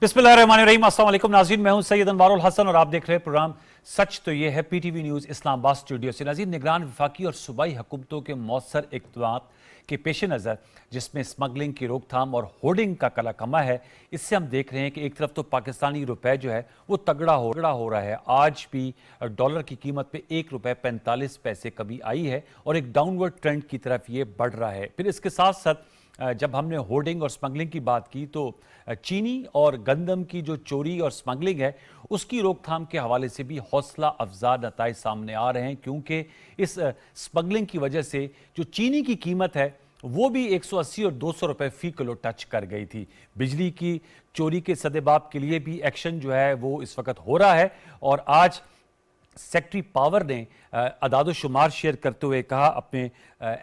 बिस्मिल्लाहिर्रहमानिर्रहीम। अस्सलाम वालेकुम नाज़रीन, मैं हूं सैयद अनवारुल हसन और आप देख रहे हैं प्रोग्राम सच तो ये है पीटीवी न्यूज़ इस्लामाबाद स्टूडियो से। नाज़रीन, निगरान वफाकी और सूबाई हुकूमतों के मौसर इक़दाम के पेश नज़र जिसमें स्मगलिंग की रोकथाम और होर्डिंग का कलाकमा है, इससे हम देख रहे हैं कि एक तरफ तो पाकिस्तानी रुपए जो है वो तगड़ा हो रहा है। आज भी डॉलर की कीमत में ₹1.45 कमी आई है और एक डाउनवर्ड ट्रेंड की तरफ ये बढ़ रहा है। फिर इसके साथ साथ जब हमने होर्डिंग और स्मगलिंग की बात की तो चीनी और गंदम की जो चोरी और स्मगलिंग है उसकी रोकथाम के हवाले से भी हौसला अफजा नताइज सामने आ रहे हैं, क्योंकि इस स्मगलिंग की वजह से जो चीनी की कीमत है वो भी 180 और 200 रुपए फी किलो टच कर गई थी। बिजली की चोरी के सदेबाप के लिए भी एक्शन जो है वो इस वक्त हो रहा है और आज सेक्रेटरी पावर ने अदाद शुमार शेयर करते हुए कहा अपने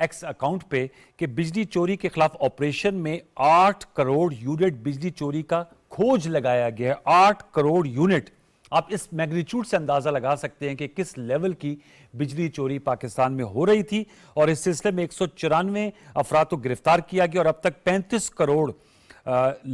एक्स अकाउंट पे कि बिजली चोरी के खिलाफ ऑपरेशन में 8 करोड़ यूनिट बिजली चोरी का खोज लगाया गया है। 8 करोड़ यूनिट। आप इस मैग्नीट्यूड से अंदाजा लगा सकते हैं कि किस लेवल की बिजली चोरी पाकिस्तान में हो रही थी और इस सिलसिले में 194 अफराद को गिरफ्तार किया गया और अब तक 35 करोड़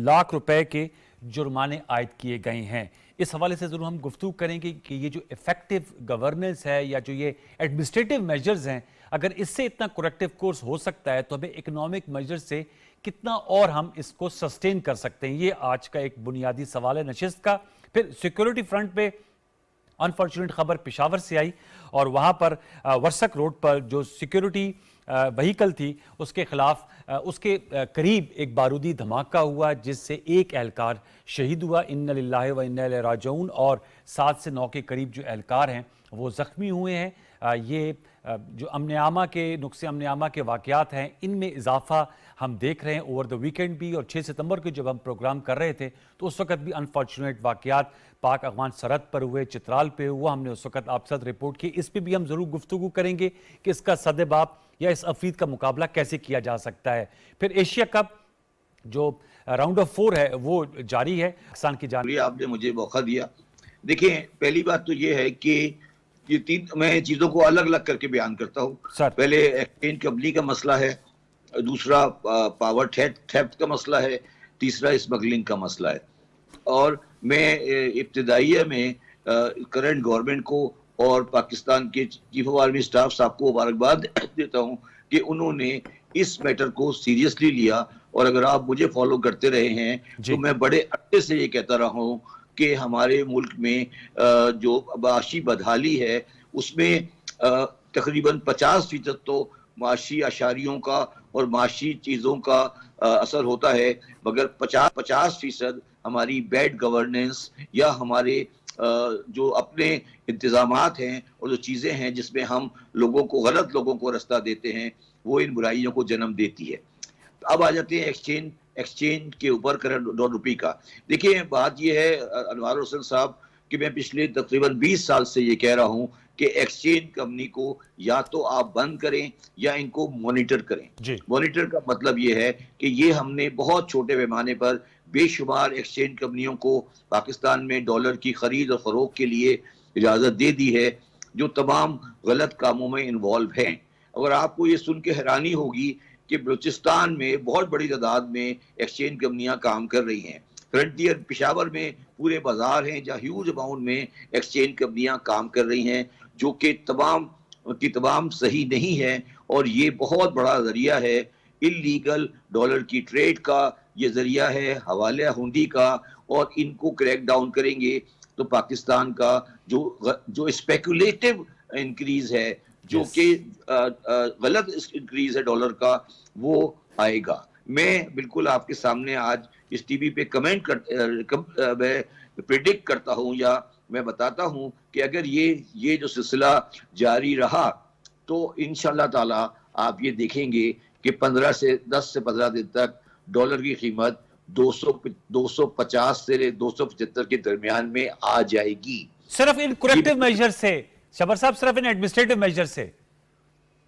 लाख रुपए के जुर्माने आयद किए गए हैं। इस हवाले से जरूर हम गुफ्तगू करेंगे कि ये जो इफेक्टिव गवर्नेंस है या जो ये एडमिनिस्ट्रेटिव मेजर्स हैं, अगर इससे इतना करेक्टिव कोर्स हो सकता है तो हमें इकोनॉमिक मेजर्स से कितना और हम इसको सस्टेन कर सकते हैं, ये आज का एक बुनियादी सवाल है नशिस्त का। फिर सिक्योरिटी फ्रंट पे अनफॉर्चुनेट खबर पेशावर से आई और वहां पर वर्सक रोड पर जो सिक्योरिटी व्हीकल थी उसके खिलाफ उसके करीब एक बारूदी धमाका हुआ जिससे एक एहलकार शहीद हुआ। इन्ना लिल्लाहि व इन्ना इलैहि राजिऊन। और 7 से 9 के करीब जो एहलकार हैं वो ज़ख्मी हुए हैं। ये जो अमन के नुक्से अमन के वाक़यात हैं इनमें इजाफा हम देख रहे हैं ओवर द वीकेंड भी। और 6 सितंबर को जब हम प्रोग्राम कर रहे थे तो उस वक्त भी अनफॉर्चुनेट वाक़यात पाक अफगान सरहद पर हुए, चित्राल पे हुआ, हमने उस वक्त आप साथ रिपोर्ट की। इस पर भी हम ज़रूर गुफ्तगू करेंगे कि इसका सदेबाप या इस अफरीद का मुकाबला कैसे किया जा सकता है। फिर एशिया कप जो राउंड ऑफ 4 है वो जारी है। पाकिस्तान की जान आपने मुझे मौका दिया। देखिए, पहली बात तो ये है कि ये मैं चीजों को अलग अलग करके बयान करता हूँ। पहले एक्सचेंज कंपनी का मसला है, दूसरा पावर थेफ्ट का मसला है, तीसरा स्मगलिंग का मसला है। और मैं इब्तिदाइया में करंट गवर्नमेंट को और पाकिस्तान के चीफ ऑफ आर्मी स्टाफ साहब को मुबारकबाद देता हूँ कि उन्होंने इस मैटर को सीरियसली लिया। और अगर आप मुझे फॉलो करते रहे हैं तो मैं बड़े अरसे से ये कहता रहा हूँ कि हमारे मुल्क में जो माशी बदहाली है उसमें तकरीबन 50% तो माशी अशारियों का और माशी चीज़ों का असर होता है, मगर 50% हमारी बैड गवर्नेंस या हमारे जो अपने इंतजामात हैं और जो चीज़ें हैं जिसमें हम गलत लोगों को रास्ता देते हैं वो इन बुराइयों को जन्म देती है। अब आ जाते हैं एक्सचेंज के ऊपर करंट ₹1 का। देखिए, बात यह है अनवार हुसैन साहब कि मैं पिछले तकरीबन 20 साल से ये कह रहा हूँ कि एक्सचेंज कंपनी को या तो आप बंद करें या इनको मॉनिटर करें। मॉनिटर का मतलब ये है कि ये हमने बहुत छोटे पैमाने पर बेशुमार एक्सचेंज कंपनियों को पाकिस्तान में डॉलर की खरीद और फरोख्त के लिए इजाज़त दे दी है जो तमाम गलत कामों में इन्वॉल्व हैं। अगर आपको ये सुन के हैरानी होगी कि बलूचिस्तान में बहुत बड़ी तादाद में एक्सचेंज कंपनियां काम कर रही हैं। फ्रंटियर पेशावर में पूरे बाजार हैं जहाँ ह्यूज अमाउंट में एक्सचेंज कंपनियां काम कर रही हैं जो कि तमाम सही नहीं है। और ये बहुत बड़ा जरिया है इलीगल डॉलर की ट्रेड का, ये जरिया है हवाले हुंडी का। और इनको क्रैक डाउन करेंगे तो पाकिस्तान का जो स्पेकुलेटिव इंक्रीज है, जो कि गलत इंक्रीज है डॉलर का, वो आएगा। मैं बिल्कुल आपके सामने आज इस टीवी पे मैं प्रिडिक्ट करता हूं या मैं बताता हूं कि अगर ये जो सिलसिला जारी रहा तो इंशाल्लाह ताला आप ये देखेंगे कि 10 से 15 दिन तक डॉलर की कीमत 250 से 275 के दरमियान में आ जाएगी। सिर्फ इन करेक्टिव मेजर से शबर साहब, सिर्फ इन एडमिनिस्ट्रेटिव मेजर से।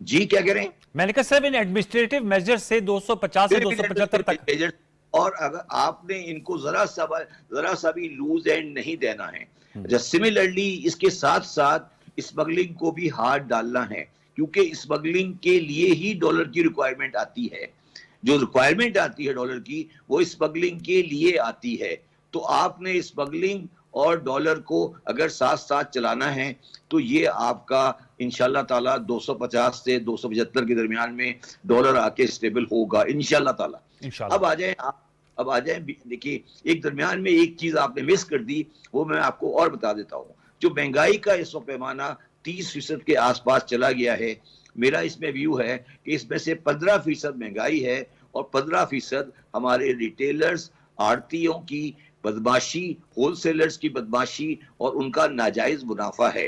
जी, क्या कह रहे हैं? मैंने कहा सिर्फ इन एडमिनिस्ट्रेटिव मेजर से 250 से 275 तक। और अगर आपने इनको जरा सा भी लूज एंड नहीं देना है। सिमिलरली इसके साथ साथ स्मगलिंग को भी हाथ डालना है, क्योंकि स्मगलिंग के लिए ही डॉलर की रिक्वायरमेंट आती है। जो रिक्वायरमेंट आती है डॉलर की वो स्मगलिंग के लिए आती है। तो आपने स्मगलिंग और डॉलर को अगर साथ साथ चलाना है तो ये आपका इंशाल्लाह ताला 250 से 275 के दरमियान में डॉलर आके स्टेबल होगा इंशाल्लाह ताला। इंशाल्लाह। अब आ जाए देखिए, एक दरमियान में एक चीज आपने मिस कर दी, वो मैं आपको और बता देता हूँ। जो महंगाई का इस पैमाना 30% के आसपास चला गया है, मेरा इसमें व्यू है कि इसमें से 15% महंगाई है और 15% हमारे रिटेलर्स, आड़तियों की बदमाशी, होलसेलर्स की बदमाशी और उनका नाजायज मुनाफा है।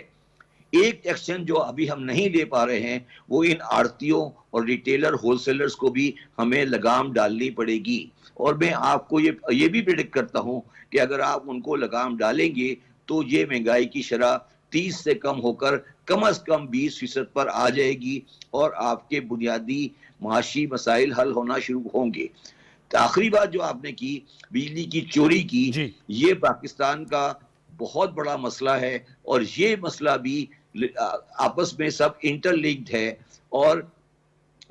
एक एक्शन जो अभी हम नहीं ले पा रहे हैं वो इन आड़तियों और रिटेलर होलसेलर्स को भी हमें लगाम डालनी पड़ेगी। और मैं आपको ये भी प्रेडिक्ट करता हूं कि अगर आप उनको लगाम डालेंगे तो ये महंगाई की शरह 30 से कम होकर कम से कम 20% पर आ जाएगी और आपके बुनियादी माशी मसाइल हल होना शुरू होंगे। तो आखिरी बात जो आपने की, बिजली की चोरी की, ये पाकिस्तान का बहुत बड़ा मसला है और ये मसला भी आपस में सब इंटरलिंक्ड है। और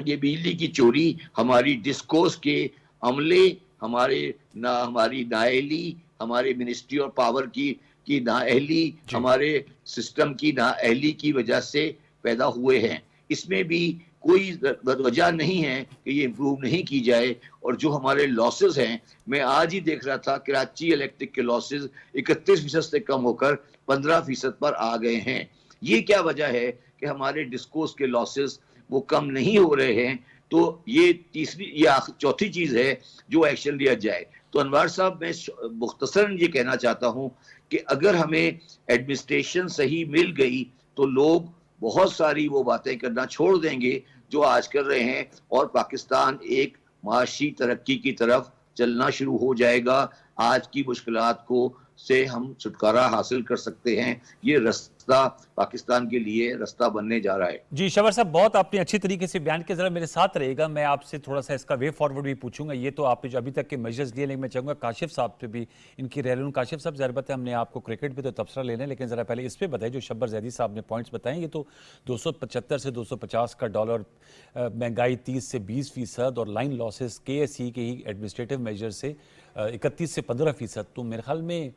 ये बिजली की चोरी हमारी डिस्कोर्स के अमले, हमारी नाअहली, हमारे मिनिस्ट्री ऑफ पावर की नाअहली, हमारे सिस्टम की नाअहली की वजह से पैदा हुए हैं। इसमें भी कोई वजह नहीं है कि ये इम्प्रूव नहीं की जाए। और जो हमारे लॉसेस हैं, मैं आज ही देख रहा था कराची इलेक्ट्रिक के लॉसेस 31% से कम होकर 15% पर आ गए हैं। ये क्या वजह है कि हमारे डिस्कोर्स के लॉसेस वो कम नहीं हो रहे हैं। तो ये चौथी चीज है जो एक्शन लिया जाए। तो अनवर साहब, मैं मुख्तसरन ये कहना चाहता हूं कि अगर हमें एडमिनिस्ट्रेशन सही मिल गई तो लोग बहुत सारी वो बातें करना छोड़ देंगे जो आज कर रहे हैं और पाकिस्तान एक माशी तरक्की की तरफ चलना शुरू हो जाएगा। आज की मुश्किलात को से हम छुटकारा हासिल कर सकते हैं। ये रास्ता पाकिस्तान के लिए रास्ता बनने जा रहा है। जी शबर साहब, बहुत आपने अच्छी तरीके से बयान किया। जरा मेरे साथ रहेगा, मैं आपसे थोड़ा सा इसका वे फॉरवर्ड भी पूछूंगा। ये तो आपने जो अभी तक के मेजर्स लिए, लेकिन मैं चाहूँगा काशिफ साहब से भी इनकी रह लूँ। काशिफ साहब, ज़रूरत है हमने आपको क्रिकेट पे तो तबसरा ले लें, लेकिन ज़रा पहले इस पर बताइए जो शब्बर जैदी साहब ने पॉइंट्स बताएं। ये तो 275 से 250 का डॉलर, महंगाई 30 से 20% और लाइन लॉसेस KSE के ही एडमिनिस्ट्रेटिव मेजर से 31 से 15%। तो मेरे ख्याल में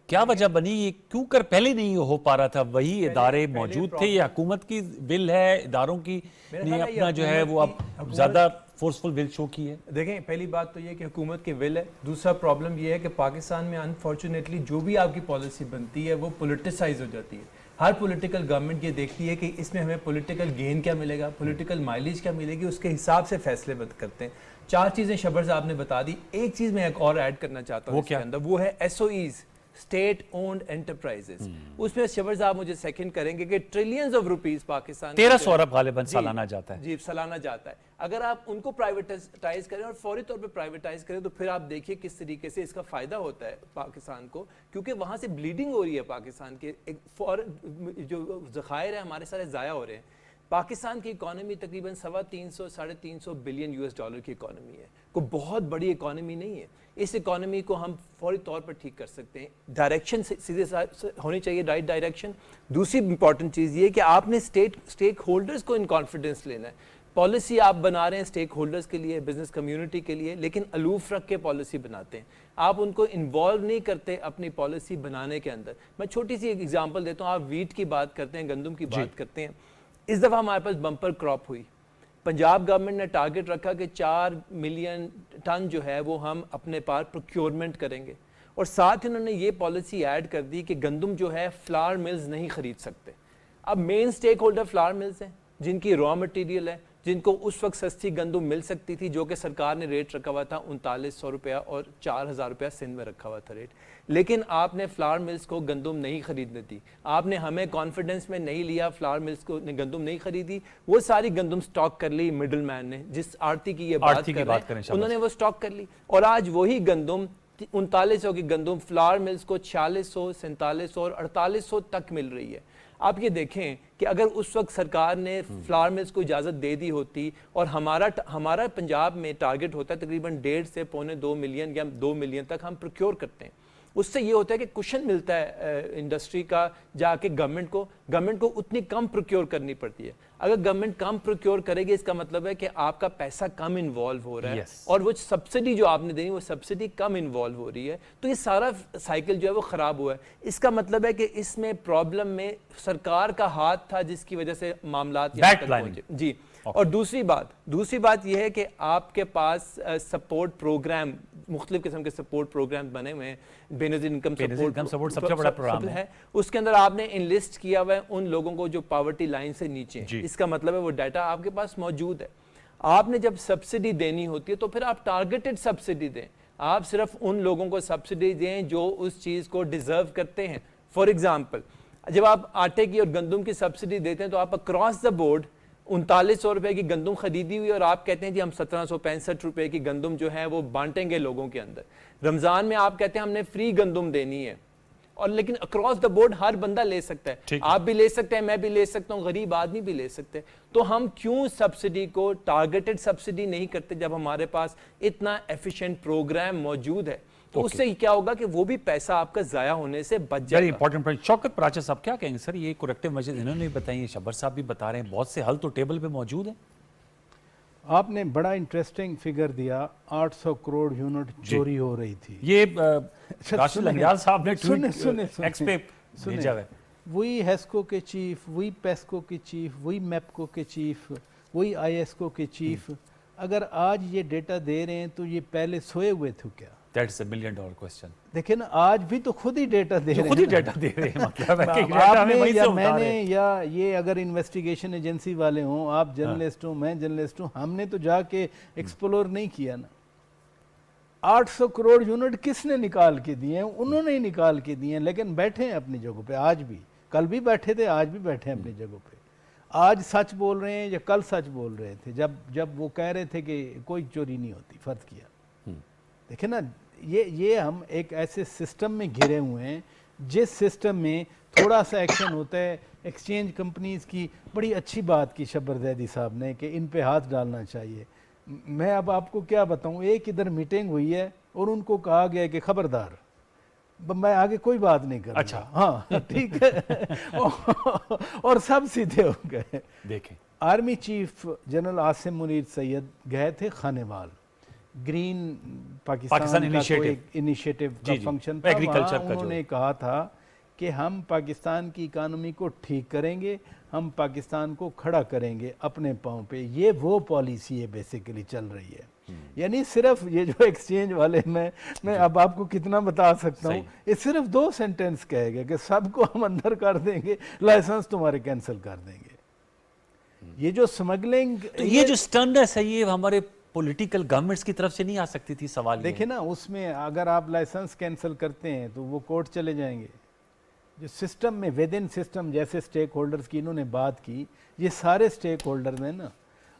क्या वजह बनी, ये क्यों कर पहले नहीं हो पा रहा था? वही इदारे मौजूद थे या हुकूमत की विल है, इदारों की ने अपना जो है वो अब ज्यादा फोर्सफुल विल शो की है? देखें, पहली बात तो ये कि हुकूमत की विल है। दूसरा प्रॉब्लम ये है कि पाकिस्तान में अनफॉर्चुनेटली जो भी आपकी पॉलिसी बनती है वो पोलिटिसाइज हो जाती है। हर पॉलिटिकल गवर्नमेंट ये देखती है कि इसमें हमें पॉलिटिकल गेन क्या मिलेगा, पॉलिटिकल माइलेज क्या मिलेगी, उसके हिसाब से फैसले करते हैं। 4 चीज़ें शबर साहब ने बता दी। एक चीज़ मैं एक और ऐड करना चाहता हूँ इसके अंदर, वो है SOEs, स्टेट ओन्ड एंटरप्राइजेस। उसमें शबर साहब मुझे सेकंड करेंगे कि ट्रिलियंस ऑफ रुपीस पाकिस्तान 1300 अरब गालिबन सालाना जाता है। जी, सालाना जाता है। अगर आप उनको प्राइवेटाइज करें और फौरी तौर पे प्राइवेटाइज करें तो फिर आप देखिए किस तरीके से इसका फायदा होता है पाकिस्तान को, क्योंकि वहां से ब्लीडिंग हो रही है पाकिस्तान के। एक फॉरेन जो ज़खायर है हमारे सारे ज़ाया हो रहे हैं। पाकिस्तान की इकोनॉमी तकरीबन 350 साढ़े 300 बिलियन $US की इकोनॉमी है। कोई बहुत बड़ी इकोनॉमी नहीं है। इस इकोनॉमी को हम फौरी तौर पर ठीक कर सकते हैं। डायरेक्शन सीधे होनी चाहिए, राइट डायरेक्शन। दूसरी इंपॉर्टेंट चीज़ ये कि आपने स्टेक होल्डर्स को इन कॉन्फिडेंस लेना है। पॉलिसी आप बना रहे हैं स्टेक होल्डर्स के लिए, बिजनेस कम्युनिटी के लिए, लेकिन अलूफ रख के पॉलिसी बनाते हैं। आप उनको इन्वॉल्व नहीं करते अपनी पॉलिसी बनाने के अंदर। मैं छोटी सी एक एग्जांपल देता हूँ। आप वीट की बात करते हैं, गंदम की बात करते हैं। इस दफ़ा हमारे पास बम्पर क्रॉप हुई। पंजाब गवर्नमेंट ने टारगेट रखा कि 4 मिलियन टन जो है वो हम अपने पास प्रोक्योरमेंट करेंगे, और साथ ही उन्होंने ये पॉलिसी ऐड कर दी कि गंदम जो है फ्लावर मिल्स नहीं खरीद सकते। अब main stakeholder flour mills हैं जिनकी रॉ मटेरियल है, जिनको उस वक्त सस्ती गंदम मिल सकती थी, जो कि सरकार ने रेट रखा हुआ था 3900 रुपया और 4000 रुपया सिंध में रखा हुआ था रेट। लेकिन आपने फ्लावर मिल्स को गंदम नहीं खरीदने दी। आपने हमें कॉन्फिडेंस में नहीं लिया, फ्लावर मिल्स को गंदम नहीं खरीदी। वो सारी गंदम स्टॉक कर ली मिडल मैन ने, जिस आड़ती की ये बात कर रहे हैं, उन्होंने वो स्टॉक कर ली। और आज वही गंदम 3900 की गंदम फ्लावर मिल्स को 4600, 4700 और 4800 तक मिल रही है। आप ये देखें कि अगर उस वक्त सरकार ने फ्लावर मिल्स को इजाज़त दे दी होती, और हमारा पंजाब में टारगेट होता है तकरीबन 1.5 से 1.25 मिलियन या 2 मिलियन तक हम प्रोक्योर करते हैं। उससे ये होता है कि कुशन मिलता है इंडस्ट्री का जाके गवर्नमेंट को उतनी कम प्रोक्योर करनी पड़ती है। अगर गवर्नमेंट कम प्रोक्योर करेगी इसका मतलब है कि आपका पैसा कम इन्वॉल्व हो रहा है Yes. और वो सब्सिडी जो आपने देनी वो सब्सिडी कम इन्वॉल्व हो रही है, तो ये सारा साइकिल जो है वो खराब हुआ है। इसका मतलब है कि इसमें प्रॉब्लम में सरकार का हाथ था जिसकी वजह से मामलात यहाँ तक पहुंचे। जी और दूसरी बात यह है कि आपके पास सपोर्ट प्रोग्राम, मुख्तलिफ किस्म के सपोर्ट प्रोग्राम बने हुए हैं। बेनजीर इनकम सपोर्ट सबसे बड़ा प्रोग्राम है। उसके अंदर आपने इनलिस्ट किया हुआ है उन लोगों को जो पॉवर्टी लाइन से नीचे हैं। इसका मतलब है वो डाटा आपके पास मौजूद है। आपने जब सब्सिडी देनी होती है तो फिर आप टारगेटेड सब्सिडी दें। आप सिर्फ उन लोगों को सब्सिडी दें जो उस चीज़ को डिजर्व करते हैं। फॉर एग्जाम्पल, जब आप आटे की और गंदम की सब्सिडी देते हैं तो आप अक्रॉस द बोर्ड 3900 रुपए की गंदम खरीदी हुई और आप कहते हैं जी हम 1765 रुपए की गंदम जो है वो बांटेंगे लोगों के अंदर। रमजान में आप कहते हैं हमने फ्री गंदम देनी है, और लेकिन अक्रॉस द बोर्ड हर बंदा ले सकता है। आप भी ले सकते हैं, मैं भी ले सकता हूं, गरीब आदमी भी ले सकते हैं। तो हम क्यों सब्सिडी को टारगेटेड सब्सिडी नहीं करते जब हमारे पास इतना एफिशिएंट प्रोग्राम मौजूद है? तो उससे क्या होगा कि वो भी पैसा आपका जाया होने से बच जाएगा। Very important point. Shaukat Paracha साहब क्या कहेंगे सर, ये करेक्टिव मेजर्स इन्होंने बताई, शब्बर साहब भी बता रहे हैं, बहुत से हल तो टेबल पे मौजूद है। आपने बड़ा इंटरेस्टिंग फिगर दिया, 800 करोड़ यूनिट चोरी हो रही थी। ये राशिद लंगड़ियाल साहब ने सुने एक्स पे भेजा है। वही हेस्को के चीफ, वही पेस्को के चीफ, वही मैप्को के चीफ, वही आईएसको के चीफ अगर आज ये डेटा दे रहे हैं तो ये पहले सोए हुए थे क्या? That's a $1 million question. देखिए ना, आज भी तो खुद ही डेटा दे रहे हैं, खुद ही डेटा दे रहे हैं। मतलब है कि आपने या मैंने या ये अगर इन्वेस्टिगेशन एजेंसी वाले हों, आप जर्नलिस्ट हो, मैं जर्नलिस्ट हूँ, हमने तो जाके एक्सप्लोर नहीं किया ना। 800 करोड़ यूनिट किसने निकाल के दिए हैं? उन्होंने ही निकाल के दिए हैं, लेकिन बैठे हैं अपनी जगहों पे। आज भी, कल भी बैठे थे, आज भी बैठे हैं अपनी जगहों पे। आज सच बोल रहे हैं या कल सच बोल रहे थे जब वो कह रहे थे कि कोई चोरी नहीं होती, फर्ज किया। देखिए ना, ये हम एक ऐसे सिस्टम में घिरे हुए हैं जिस सिस्टम में थोड़ा सा एक्शन होता है। एक्सचेंज कंपनीज की बड़ी अच्छी बात की शब्बर जैदी साहब ने कि इन पे हाथ डालना चाहिए। मैं अब आपको क्या बताऊं, एक इधर मीटिंग हुई है और उनको कहा गया कि खबरदार, मैं आगे कोई बात नहीं करूंगा। अच्छा, हाँ ठीक है। और सब सीधे हो गए। देखें, army chief general Asim Munir Syed गए थे खानेवाल, ग्रीन पाकिस्तान का कोई इनिशिएटिव का फंक्शन था। एग्रीकल्चर का उन्होंने कहा था कि हम पाकिस्तान की इकानमी को ठीक करेंगे, हम पाकिस्तान को खड़ा करेंगे अपने पांव पे। ये वो पॉलिसी है बेसिकली चल रही है। यानी सिर्फ ये जो एक्सचेंज वाले, मैं अब आपको कितना बता सकता हूँ, ये सिर्फ 2 सेंटेंस कहेगा कि सबको हम अंदर कर देंगे, लाइसेंस तुम्हारे कैंसिल कर देंगे। ये जो स्मगलिंग, तो ये जो स्टर्ननेस है, ये हमारे पॉलिटिकल गवर्नमेंट्स की तरफ से नहीं आ सकती थी? सवाल देखिए ना, उसमें अगर आप लाइसेंस कैंसिल करते हैं तो वो कोर्ट चले जाएंगे। जो सिस्टम में विद इन सिस्टम जैसे स्टेक होल्डर्स की इन्होंने बात की, ये सारे स्टेक होल्डर हैं ना।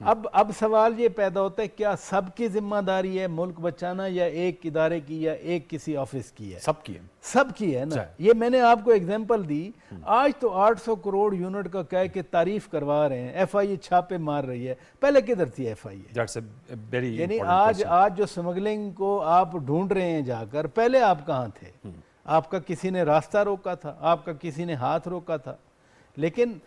अब सवाल ये पैदा होता है, क्या सबकी जिम्मेदारी है मुल्क बचाना या एक इदारे की या एक किसी ऑफिस की है? सबकी है ना। ये मैंने आपको एग्जांपल दी। आज तो 800 करोड़ यूनिट का कह के तारीफ करवा रहे हैं, एफआईए छापे मार रही है। पहले किधर थी एफआईए? यानी आज जो स्मगलिंग को आप ढूंढ रहे हैं जाकर, पहले आप कहाँ थे? आपका किसी ने रास्ता रोका था, आपका किसी ने हाथ रोका था। लेकिन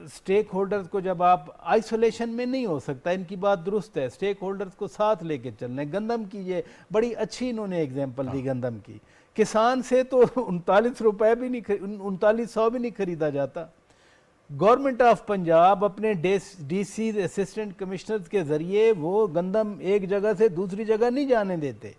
स्टेक होल्डर्स को जब आप आइसोलेशन में नहीं हो सकता, इनकी बात दुरुस्त है, स्टेक होल्डर्स को साथ लेके चलना है। गंदम की ये बड़ी अच्छी इन्होंने एग्जांपल दी गंदम की। किसान से तो 39 रुपए भी नहीं, 3900 भी नहीं खरीदा जाता। गवर्नमेंट ऑफ पंजाब अपने डीसी असिस्टेंट कमिश्नर के जरिए वो गंदम एक जगह से दूसरी जगह नहीं जाने देते।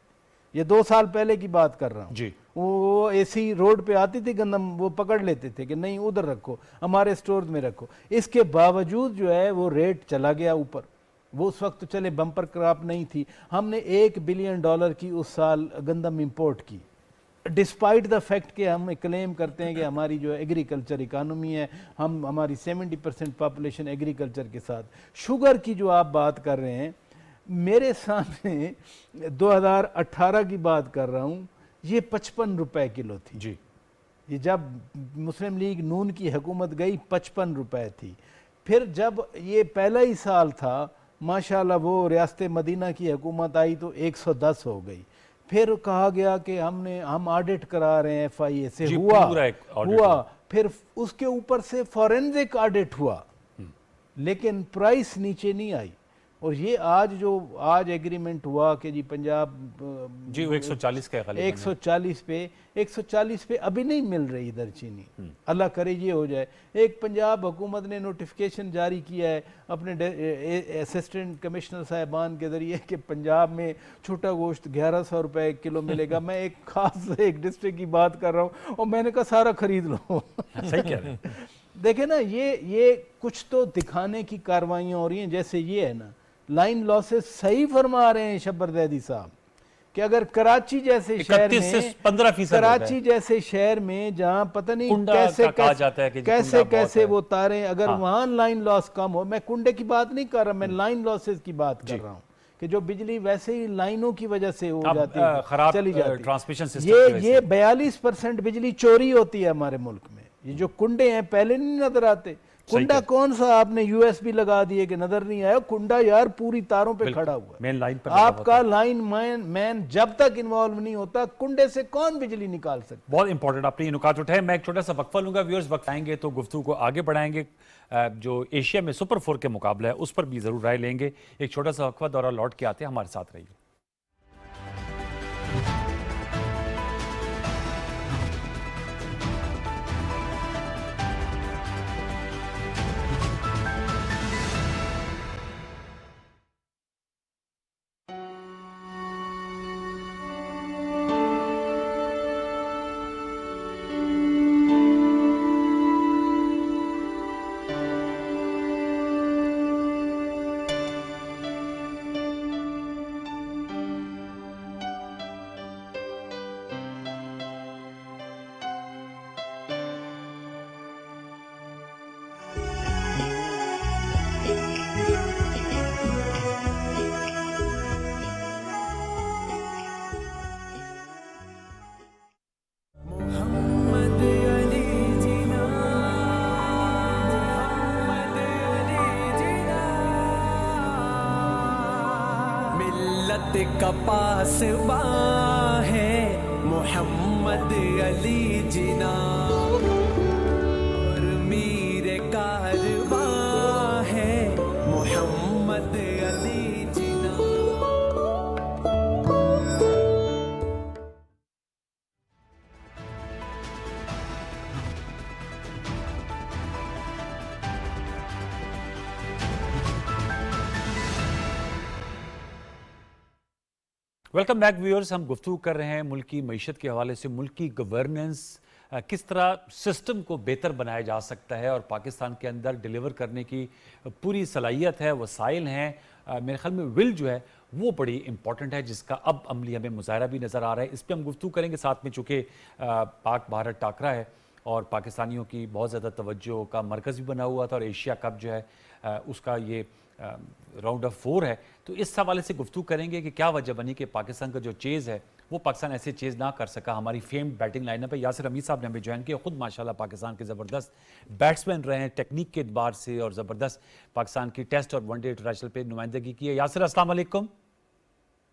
ये 2 साल पहले की बात कर रहा हूँ जी। वो एसी रोड पे आती थी गंदम, वो पकड़ लेते थे कि नहीं उधर रखो, हमारे स्टोर में रखो। इसके बावजूद जो है वो रेट चला गया ऊपर। वो उस वक्त तो चले बम्पर क्रॉप नहीं थी, हमने $1 बिलियन की उस साल गंदम इंपोर्ट की, डिस्पाइट द फैक्ट कि हम क्लेम करते हैं कि हमारी जो एग्रीकल्चर इकानमी है, हमारी 70% पॉपुलेशन एग्रीकल्चर के साथ। शुगर की जो आप बात कर रहे हैं, मेरे सामने 2018 की बात कर रहा हूँ, ये 55 रुपए किलो थी जी। ये जब मुस्लिम लीग नून की हुकूमत गई 55 रुपए थी। फिर जब ये पहला ही साल था, माशाल्लाह वो रियासत मदीना की हुकूमत आई तो 110 हो गई। फिर कहा गया कि हम ऑडिट करा रहे हैं FIA से, जी, हुआ पूरा एक audit हुआ फिर उसके ऊपर से फॉरेंसिक ऑडिट हुआ, लेकिन प्राइस नीचे नहीं आई। और ये आज एग्रीमेंट हुआ कि जी पंजाब जी वो 140 का है ग़ालिबन। 140 पे अभी नहीं मिल रही इधर चीनी, अल्लाह करे ये हो जाए। एक पंजाब हुकूमत ने नोटिफिकेशन जारी किया है अपने असिस्टेंट कमिश्नर साहिबान के ज़रिए कि पंजाब में छोटा गोश्त 1100 रुपये किलो मिलेगा। मैं एक खास एक डिस्ट्रिक्ट की बात कर रहा हूँ और मैंने कहा सारा खरीद लो। सही कह रहे हैं। देखे ना, ये कुछ तो दिखाने की कार्रवाइयाँ हो रही हैं। जैसे ये है ना, लाइन लॉसेस सही फरमा रहे हैं शब्बर ज़ैदी साहब कि अगर कराची जैसे शहर 31 से में 15% कराची जैसे शहर में जहाँ पता नहीं कुंडा कैसे का कहा जाता है कि जी कैसे कुंडा बहुत कैसे है। वो तारे, अगर हाँ। वहाँ लाइन लॉस कम हो, मैं कुंडे की बात नहीं कर रहा, मैं लाइन लॉसेस की बात कर रहा हूँ कि जो बिजली वैसे ही लाइनों की वजह से हो अब, जाती है, खराब चली जाती ट्रांसमिशन है। सिस्टम की वजह ये से। 42% बिजली चोरी होती है हमारे मुल्क में। ये जो कुंडे हैं पहले नहीं नजर आते। कुंडा कौन सा आपने USB लगा दिए कि नजर नहीं आया? कुंडा यार पूरी तारों पे खड़ा हुआ है, मेन लाइन पर आपका लाइन मैन जब तक इन्वॉल्व नहीं होता कुंडे से कौन बिजली निकाल सकता? बहुत इंपॉर्टेंट आपने ये नुकात उठाए। मैं एक छोटा सा वक्फा लूंगा, व्यूअर्स वक्त आएंगे तो गुफ्तगू को आगे बढ़ाएंगे। जो एशिया में सुपर 4 के मुकाबला है उस पर भी जरूर राय लेंगे। एक छोटा सा वक्फा, दौरा लौट के आते हैं, हमारे साथ रहिए। का पासबा है मोहम्मद अली जिना, और मीर कारवा है Mohammad Ali Jinnah. Welcome back viewers. हम गुफ्तगू कर रहे हैं मुल्क की मईशत के हवाले से, मुल्क की गवर्नेंस, किस तरह सिस्टम को बेहतर बनाया जा सकता है और पाकिस्तान के अंदर डिलीवर करने की पूरी सलाहियत है, वसाइल हैं। मेरे ख्याल में विल जो है वो बड़ी इंपॉर्टेंट है, जिसका अब अमली हमें मुजाहरा भी नज़र आ रहा है। इस पर हम गुफ्तगू करेंगे। साथ में चूँकि पाक भारत टाकरा है और पाकिस्तानियों की बहुत ज़्यादा तवज्जो का मरकज़ भी बना हुआ था, और एशिया कप जो है उसका ये राउंड ऑफ 4 है, तो इस हवाले से गुफ्तगू करेंगे कि क्या वजह बनी कि पाकिस्तान का जो चेज़ है वो पाकिस्तान ऐसे चेज़ ना कर सका। हमारी फेम्ड बैटिंग लाइनअप है। यासिर हमीद साहब ने हमें ज्वाइन किया, खुद माशाल्लाह पाकिस्तान के ज़बरदस्त बैट्समैन रहे हैं टेक्निक के एतबार से, और ज़बरदस्त पाकिस्तान की टेस्ट और वनडे इंटरनेशनल पे नुमाइंदगी की है। यासिर अस्सलाम वालेकुम।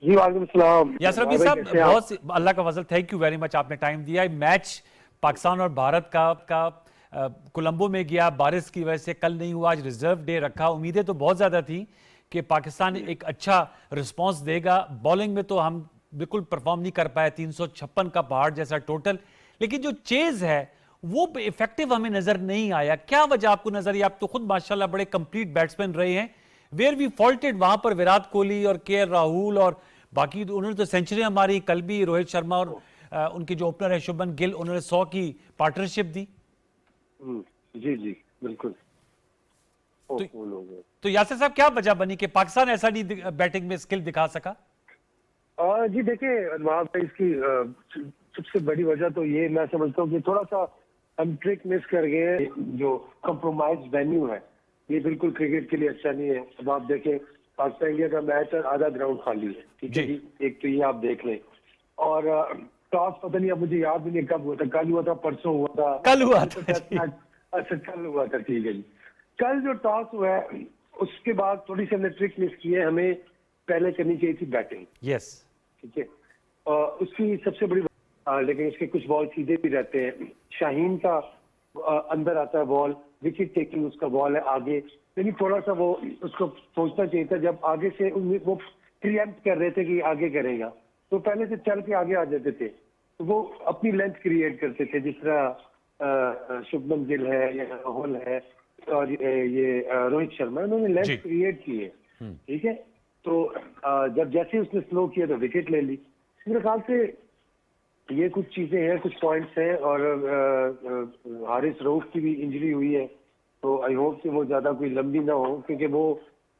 जी वालेकुम सलाम। यासिर हमीद साहब, बहुत अल्लाह का फजल, थैंक यू वेरी मच, आपने टाइम दिया। मैच पाकिस्तान और भारत का कोलंबो में गया, बारिश की वजह से कल नहीं हुआ, आज रिजर्व डे रखा। उम्मीदें तो बहुत ज़्यादा थी कि पाकिस्तान एक अच्छा रिस्पांस देगा। बॉलिंग में तो हम बिल्कुल परफॉर्म नहीं कर पाए, 356 का पहाड़ जैसा टोटल, लेकिन जो चेज़ है वो इफेक्टिव हमें नज़र नहीं आया। क्या वजह आपको नजर आई? आप तो खुद माशाल्लाह बड़े कंप्लीट बैट्समैन रहे हैं। वेयर वी फॉल्टेड वहां पर विराट कोहली और KL राहुल और बाकी उन्होंने तो सेंचुरी हमारी, कल भी रोहित शर्मा और उनके जो ओपनर है शुभमन गिल, उन्होंने 100 की पार्टनरशिप दी। जी जी बिल्कुल। तो यासिर साहब, क्या वजह बनी कि पाकिस्तान ऐसा नहीं बैटिंग में स्किल दिखा सका? जी देखिए वहाँ पे इसकी सबसे बड़ी वजह तो ये मैं समझता हूँ कि थोड़ा सा हम ट्रिक मिस कर गए। जो कंप्रोमाइज वेन्यू है ये बिल्कुल क्रिकेट के लिए अच्छा नहीं है। अब आप देखें पाकिस्तान इंडिया का मैच है, आधा ग्राउंड खाली है, ठीक है जी। एक तो ये आप देख लें, और टॉस पता नहीं, अब मुझे याद भी नहीं कब हुआ था, कल हुआ था, परसों हुआ था, कल हुआ था। अच्छा कल हुआ था, ठीक है जी। कल जो टॉस हुआ है उसके बाद थोड़ी सी हमने ट्रिक मिस की है। हमें पहले करनी चाहिए थी बैटिंग, यस, ठीक है। उसकी सबसे बड़ी लेकिन उसके कुछ बॉल सीधे भी रहते हैं। शाहीन का अंदर आता है बॉल, विकेट टेकिंग उसका बॉल है आगे, लेकिन थोड़ा सा वो उसको सोचना चाहिए था जब आगे से वो प्रीएम्प्ट कर रहे थे कि आगे करेगा, तो पहले से चल के आगे आ जाते थे, तो वो अपनी लेंथ क्रिएट करते थे, जिस तरह शुभमन गिल है या राहुल है और ये रोहित शर्मा, उन्होंने लेंथ क्रिएट की है, ठीक है। तो जब जैसे उसने स्लो किया तो विकेट ले ली। मेरे ख्याल से ये कुछ चीजें हैं, कुछ पॉइंट्स हैं, और हारिस रऊफ की भी इंजरी हुई है, तो आई होप कि वो ज्यादा कोई लंबी ना हो, क्योंकि वो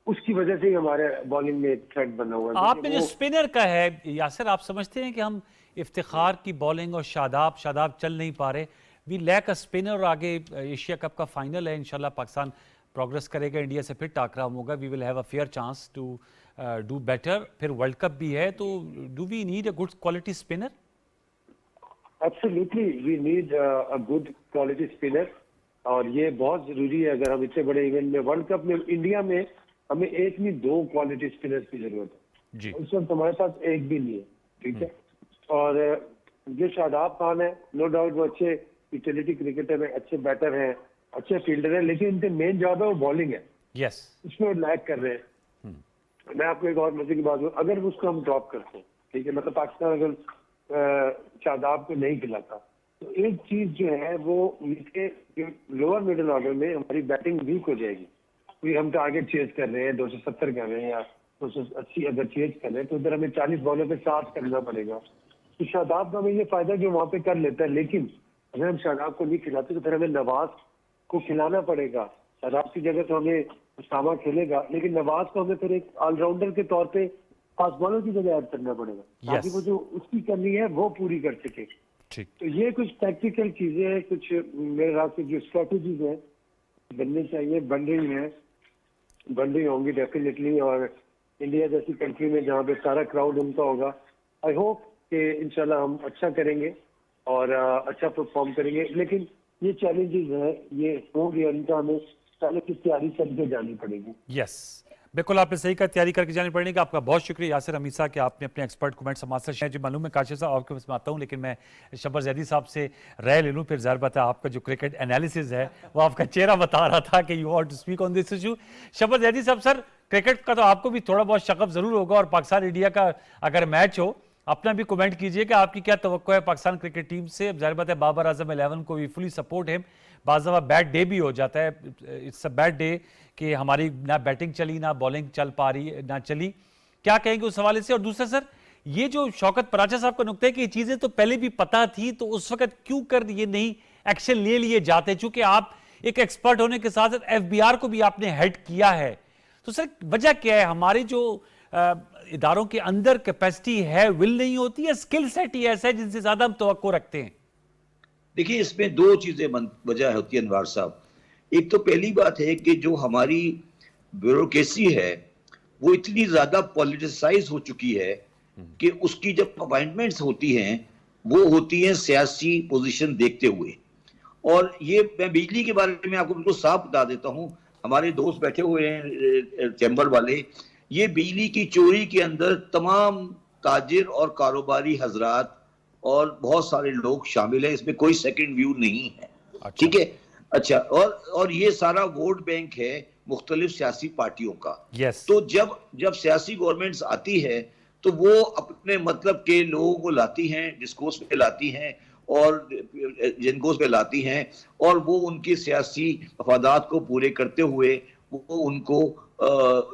उसकी वजह से ही हमारे बॉलिंग में एक थ्रेट बना हुआ है। आपने जो स्पिनर का है यासिर, आप समझते हैं कि हम इफ्तिखार की बॉलिंग और शादाब चल नहीं पा रहे, वी लैक अ स्पिनर, और आगे एशिया कप का फाइनल है, इंशाल्लाह पाकिस्तान प्रोग्रेस करेगा, इंडिया से फिर टाकरा होगा, we will have a fair chance to do better, फिर वर्ल्ड कप भी है, तो do we need a good quality spinner? Absolutely we need a good quality spinner, और ये बहुत जरूरी है। अगर हम इतने बड़े इवेंट में, वर्ल्ड कप में, इंडिया में हमें एक नहीं 2 क्वालिटी स्पिनर्स की जरूरत है जी। उस वक्त हमारे पास एक भी नहीं है, ठीक है। और जो शादाब खान है, नो डाउट वो अच्छे यूटिलिटी क्रिकेटर है, अच्छे बैटर हैं, अच्छे फील्डर है, लेकिन इनके मेन जॉब है वो बॉलिंग है, यस, उसमें लैग कर रहे हैं। मैं आपको एक और मजे की बात बताऊं, अगर उसको हम ड्रॉप करते हैं, ठीक है, मतलब पाकिस्तान अगर शादाब को नहीं खिलाता, तो एक चीज जो है वो नीचे लोअर मिडिल ऑर्डर में हमारी बैटिंग वीक हो जाएगी, क्योंकि हम टारगेट चेज कर रहे हैं, 270 कर रहे हैं या 280 अगर चेज कर रहे हैं, तो उधर हमें 40 बॉलों पे 60 करना पड़ेगा। तो शादाब का हमें ये फायदा जो वहां पे कर लेता है, लेकिन अगर हम शादाब को नहीं खिलाते तो फिर हमें नवाज को खिलाना पड़ेगा। शादाब की जगह तो हमें उसामा खेलेगा, लेकिन नवाज को हमें फिर एक ऑलराउंडर के तौर पे फास्ट बॉलर की जगह ऐड करना पड़ेगा, ताकि वो जो उसकी कमी है वो पूरी कर सके। ठीक, तो ये कुछ टैक्टिकल चीजें हैं, कुछ मेरे ख्याल से जो स्ट्रेटेजीज हैं बननी चाहिए, बन रही होंगी डेफिनेटली। और इंडिया जैसी कंट्री में जहाँ पे सारा क्राउड उनका होगा, आई होप कि इंशाल्लाह हम अच्छा करेंगे और अच्छा परफॉर्म करेंगे। लेकिन ये चैलेंजेस हैं, ये होंगे, इनका हमें पहले की तैयारी करके जानी पड़ेगी। यस, बिल्कुल आपने सही कहा, तैयारी करके जानी पड़ेगी। आपका बहुत शुक्रिया यासिर हमीद साहब कि आपने अपने एक्सपर्ट कमेंट्स हमारे साथ शेयर। जी मालूम है काशिफ साहब आपके पास में आता हूँ, लेकिन मैं शब्बर जैदी साहब से राय ले लूँ, फिर ज़ाहिर बात है आपका जो क्रिकेट एनालिसिस है वो आपका चेहरा बता रहा था कि you want to speak on this issue. Shabbar Zaidi sahab, sir cricket का तो आपको भी थोड़ा बहुत शगफ ज़रूर होगा, और पाकिस्तान इंडिया का अगर मैच हो, अपना भी कमेंट कीजिए कि आपकी क्या तवक्को है पाकिस्तान क्रिकेट टीम से। अब ज़ाहिर बात है बाबर आजम 11 को वी फुली सपोर्ट है, बाज़ दफ़ा बैड डे भी हो जाता है, इट्स अ बैड डे कि हमारी ना बैटिंग चली ना बॉलिंग चल पा रही ना चली, क्या कहेंगे उस हवाले से? और दूसरा सर, ये जो शौकत पराचा साहब का नुक्ता है कि ये चीज़ें तो पहले भी पता थी, तो उस वक्त क्यों कर ये नहीं एक्शन ले लिए जाते? चूंकि आप एक एक्सपर्ट होने के साथ साथ FBR को भी आपने हेड किया है, तो सर वजह क्या है? हमारी जो इदारों के अंदर कैपेसिटी है, विल नहीं होती है, स्किल सेट ही ऐसा है जिनसे ज्यादा हम तवक्को रखते हैं? देखिए, इसमें 2 चीजें वजह होती है अनवार साहब। एक तो पहली बात है कि जो हमारी ब्यूरोक्रेसी है वो इतनी ज्यादा पॉलिटिसाइज हो चुकी है कि उसकी जब अपॉइंटमेंट्स होती हैं वो होती हैं सियासी पोजीशन देखते हुए। और ये मैं बिजली के बारे में आपको बिल्कुल साफ बता देता हूं, हमारे दोस्त बैठे हुए हैं चैम्बर वाले, ये बिजली की चोरी के अंदर तमाम ताजिर और कारोबारी हजरात और बहुत सारे लोग शामिल हैं, इसमें कोई सेकंड व्यू नहीं है। ठीक है, अच्छा, और ये सारा वोट बैंक है मुख्तलिफ सियासी पार्टियों का। तो जब सियासी गवर्नमेंट्स आती है तो वो अपने मतलब के लोगों को लाती हैं, डिस्कोर्स पे लाती हैं और जिनको पे लाती हैं, और वो उनकी सियासी मफादात को पूरे करते हुए वो उनको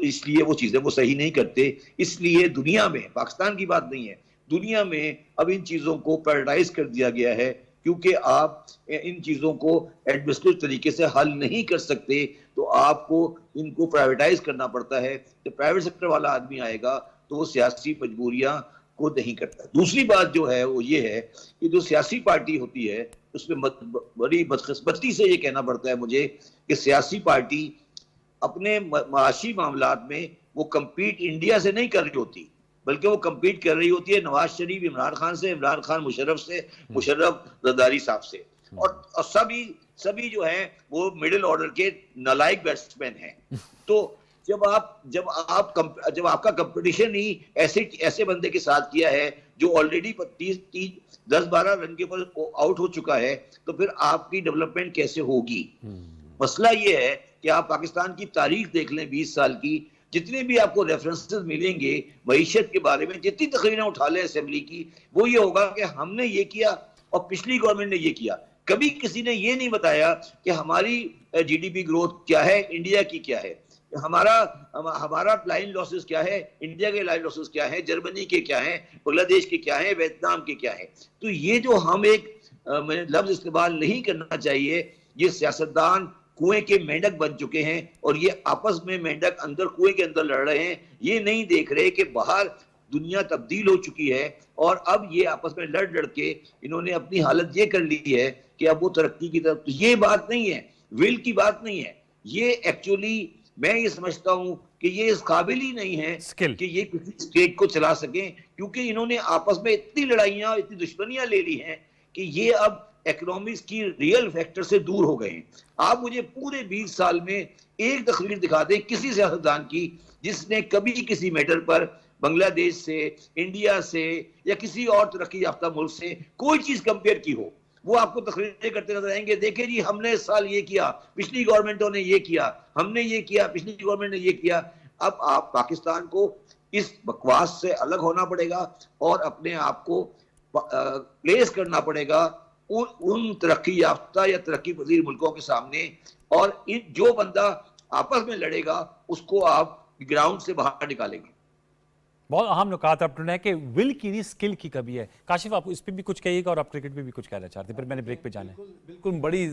इसलिए वो चीजें वो सही नहीं करते। इसलिए दुनिया में, पाकिस्तान की बात नहीं है, दुनिया में अब इन चीजों को प्राइवेटाइज कर दिया गया है, क्योंकि आप इन चीजों को एडमिनिस्ट्रेटिव तरीके से हल नहीं कर सकते, तो आपको इनको प्राइवेटाइज करना पड़ता है। जब प्राइवेट सेक्टर वाला आदमी आएगा तो वो सियासी मजबूरियां को नहीं करता। दूसरी बात जो है वो ये है कि जो सियासी पार्टी होती है उसमें बड़ी बदकिस्मती से ये कहना पड़ता है मुझे कि सियासी पार्टी अपने माशी मामलात में वो कम्पीट इंडिया से नहीं कर रही होती, बल्कि वो कम्पीट कर रही होती है नवाज शरीफ इमरान खान से, इमरान खान मुशर्रफ से, मुशर्रफ जरदारी साहब से, और सभी जो है वो मिडिल ऑर्डर के नालायक बैट्समैन हैं। तो जब आपका कंपटीशन ही ऐसे बंदे के साथ किया है जो ऑलरेडी 10-12 रन के ऊपर आउट हो चुका है, तो फिर आपकी डेवलपमेंट कैसे होगी? मसला ये है कि आप पाकिस्तान की तारीख देख लें 20 साल की, जितने भी आपको रेफरेंसेस मिलेंगे मईशत के बारे में, जितनी तकरीरें उठा लें असेंबली की, वो ये होगा कि हमने ये किया और पिछली गवर्नमेंट ने ये किया। कभी किसी ने ये नहीं बताया कि हमारी जीडीपी ग्रोथ क्या है, इंडिया की क्या है, हमारा लाइन लॉसेस क्या है, इंडिया के लाइन लॉसेस क्या है, जर्मनी के क्या है, बांग्लादेश के क्या है, वियतनाम के क्या है। तो ये जो हम एक लफ्ज इस्तेमाल नहीं करना चाहिए, ये सियासतदान कुएं के मेंढक बन चुके हैं और ये आपस में मेंढक अंदर कुएं के अंदर लड़ रहे हैं। ये नहीं देख रहे कि बाहर दुनिया तब्दील हो चुकी है और अब ये आपस में लड़ के इन्होंने अपनी हालत ये कर ली है कि अब वो तरक्की की तरफ। तो ये बात नहीं है, विल की बात नहीं है, ये एक्चुअली मैं ये समझता हूं कि ये इस काबिल ही नहीं है कि ये किसी स्टेट को चला सकें, क्योंकि इन्होंने आपस में इतनी लड़ाइयां, इतनी दुश्मनियां ले ली हैं कि ये अब इकोनॉमिक्स की रियल फैक्टर से दूर हो गए हैं। आप मुझे पूरे 20 साल में एक तकरीर दिखा दें किसी सियासतदान की जिसने कभी किसी मैटर पर बांग्लादेश से, इंडिया से या किसी और तरक्की याफ्ता मुल्क से कोई चीज कंपेयर की हो। वो आपको तकरीरें करते नजर आएंगे, देखिए जी हमने इस साल ये किया, पिछली गवर्नमेंटों ने ये किया, हमने ये किया, पिछली गवर्नमेंट ने ये किया। अब आप पाकिस्तान को इस बकवास से अलग होना पड़ेगा और अपने आप को प्लेस करना पड़ेगा उन तरक्की याफ्ता या तरक्की पजीर मुल्कों के सामने, और जो बंदा आपस में लड़ेगा उसको आप ग्राउंड से बाहर निकालेंगे। बहुत अहम नुकात आप है कि विल की नहीं स्किल की कमी है। काशिफ आप इस पे भी कुछ कहिएगा और आप क्रिकेट पे भी कुछ कहना चाहते हैं, फिर मैंने ब्रेक पे जाना है। बिल्कुल बड़ी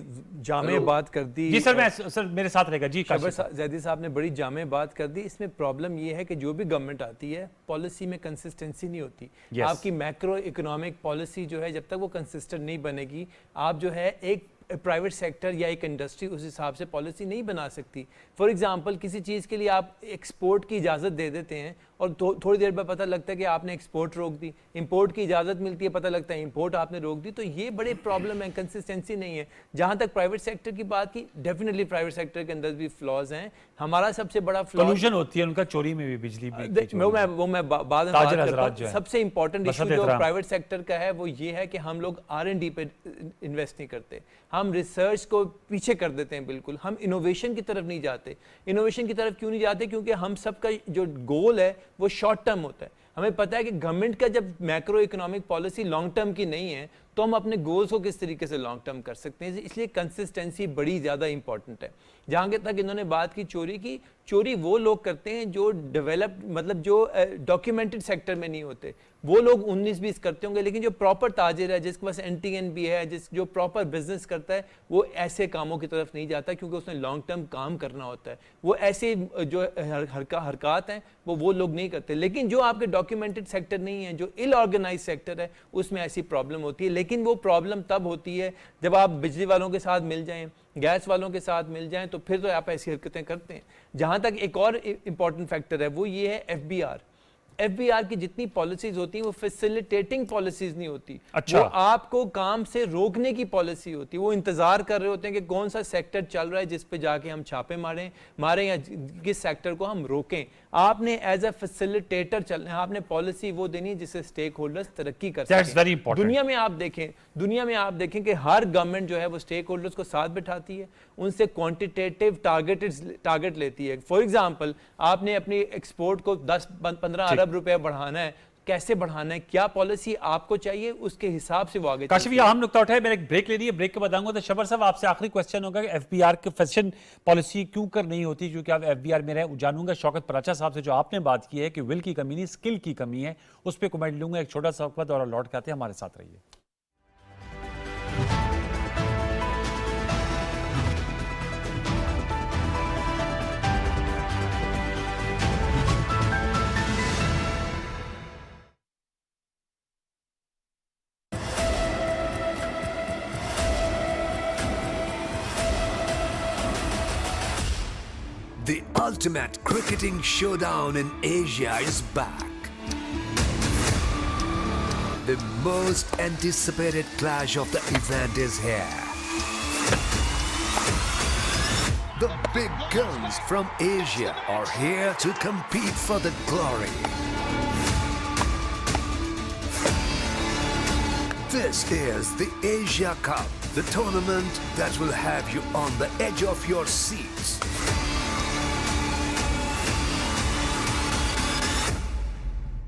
जामे बात कर दी जी सर मेरे साथ रहेगा जी। जैदी साहब ने बड़ी जामे बात कर दी। इसमें प्रॉब्लम ये है कि जो भी गवर्नमेंट आती है पॉलिसी में कंसिस्टेंसी नहीं होती। आपकी मैक्रो इकोनॉमिक पॉलिसी जो है जब तक वो कंसिस्टेंट नहीं बनेगी, आप जो है एक प्राइवेट सेक्टर या एक इंडस्ट्री उस हिसाब से पॉलिसी नहीं बना सकती। फॉर एग्जांपल किसी चीज़ के लिए आप एक्सपोर्ट की इजाज़त दे देते हैं और थोड़ी देर बाद पता लगता है कि आपने एक्सपोर्ट रोक दी, इंपोर्ट की इजाज़त मिलती है, पता लगता है इंपोर्ट आपने रोक दी। तो ये बड़े प्रॉब्लम है, कंसिस्टेंसी नहीं है। जहाँ तक प्राइवेट सेक्टर की बात की, डेफिनेटली प्राइवेट सेक्टर के अंदर भी फ्लॉज हैं। हमारा सबसे बड़ा कॉल्यूशन होती है उनका, चोरी में भी, बिजली में वो मैं बाद में बात करता हूं। सबसे इंपॉर्टेंट इशू जो प्राइवेट सेक्टर का है वो ये है कि हम लोग R&D पे इन्वेस्ट नहीं करते, हम रिसर्च को पीछे कर देते हैं बिल्कुल, हम इनोवेशन की तरफ नहीं जाते। इनोवेशन की तरफ क्यों नहीं जाते? क्योंकि हम सबका जो गोल है वो शॉर्ट टर्म होता है। हमें पता है कि गवर्नमेंट का जब macro economic policy long term की नहीं है तो हम अपने गोल्स को किस तरीके से लॉन्ग टर्म कर सकते हैं। इसलिए कंसिस्टेंसी बड़ी ज़्यादा इंपॉर्टेंट है। जहाँ तक इन्होंने बात की चोरी की, चोरी वो लोग करते हैं जो डेवलप्ड, मतलब जो डॉक्यूमेंटेड सेक्टर में नहीं होते, वो लोग 19-20 करते होंगे, लेकिन जो प्रॉपर ताजिर है, जिसके पास NTN भी है, जो प्रॉपर बिजनेस करता है, वो ऐसे कामों की तरफ नहीं जाता क्योंकि उसने लॉन्ग टर्म काम करना होता है। वो ऐसे जो हरकत हैं वो लोग नहीं करते। लेकिन जो आपके डॉक्यूमेंटेड सेक्टर नहीं है, जो इल ऑर्गेनाइज सेक्टर है, उसमें ऐसी प्रॉब्लम होती है। लेकिन वो प्रॉब्लम तब होती है जब आप बिजली वालों के साथ मिल जाएं, गैस वालों के साथ मिल जाएं, तो फिर तो आप ऐसी हरकतें करते हैं। जहां तक एक और इंपॉर्टेंट फैक्टर है वो ये है FBR की जितनी पॉलिसीज होती हैं वो फैसिलिटेटिंग पॉलिसीज नहीं होती। अच्छा। वो आपको काम से रोकने की पॉलिसी होती है। वो इंतजार कर रहे होते हैं कि कौन सा सेक्टर चल रहा है जिस पे जाके हम छापे मारें या किस सेक्टर को हम रोकें। आपने एज अ फैसिलिटेटर चलना है, आपने पॉलिसी वो देनी है जिससे स्टेक होल्डर्स तरक्की कर सकें। दुनिया में आप देखें कि हर गवर्नमेंट जो है वो स्टेक होल्डर्स को साथ बिठाती है, उनसे क्वांटिटेटिव टारगेट लेती है। फॉर एग्जांपल आपने अपनी एक्सपोर्ट को 10-15 अरब रुपए बढ़ाना है, कैसे बढ़ाना है, क्या पॉलिसी आपको चाहिए, उसके हिसाब से वो आगे। काशिफ ये अहम नुकता उठाए, मैंने एक ब्रेक ले ली है, ब्रेक के बताऊंगा। तो शबर साहब आपसे आखिरी क्वेश्चन होगा कि FBR के फैशन पॉलिसी क्यों कर नहीं होती, क्योंकि आप FBR में रहे। जानूंगा शौकत पराचा साहब से जो आपने बात की है कि विल की कमी नहीं स्किल की कमी है, उस पर कमेंट लूंगा। एक छोटा सा वक्त और लौट के आते हैं, हमारे साथ रहिए। The ultimate cricketing showdown in Asia is back. The most anticipated clash of the event is here. The big guns from Asia are here to compete for the glory. This is the Asia Cup, the tournament that will have you on the edge of your seats.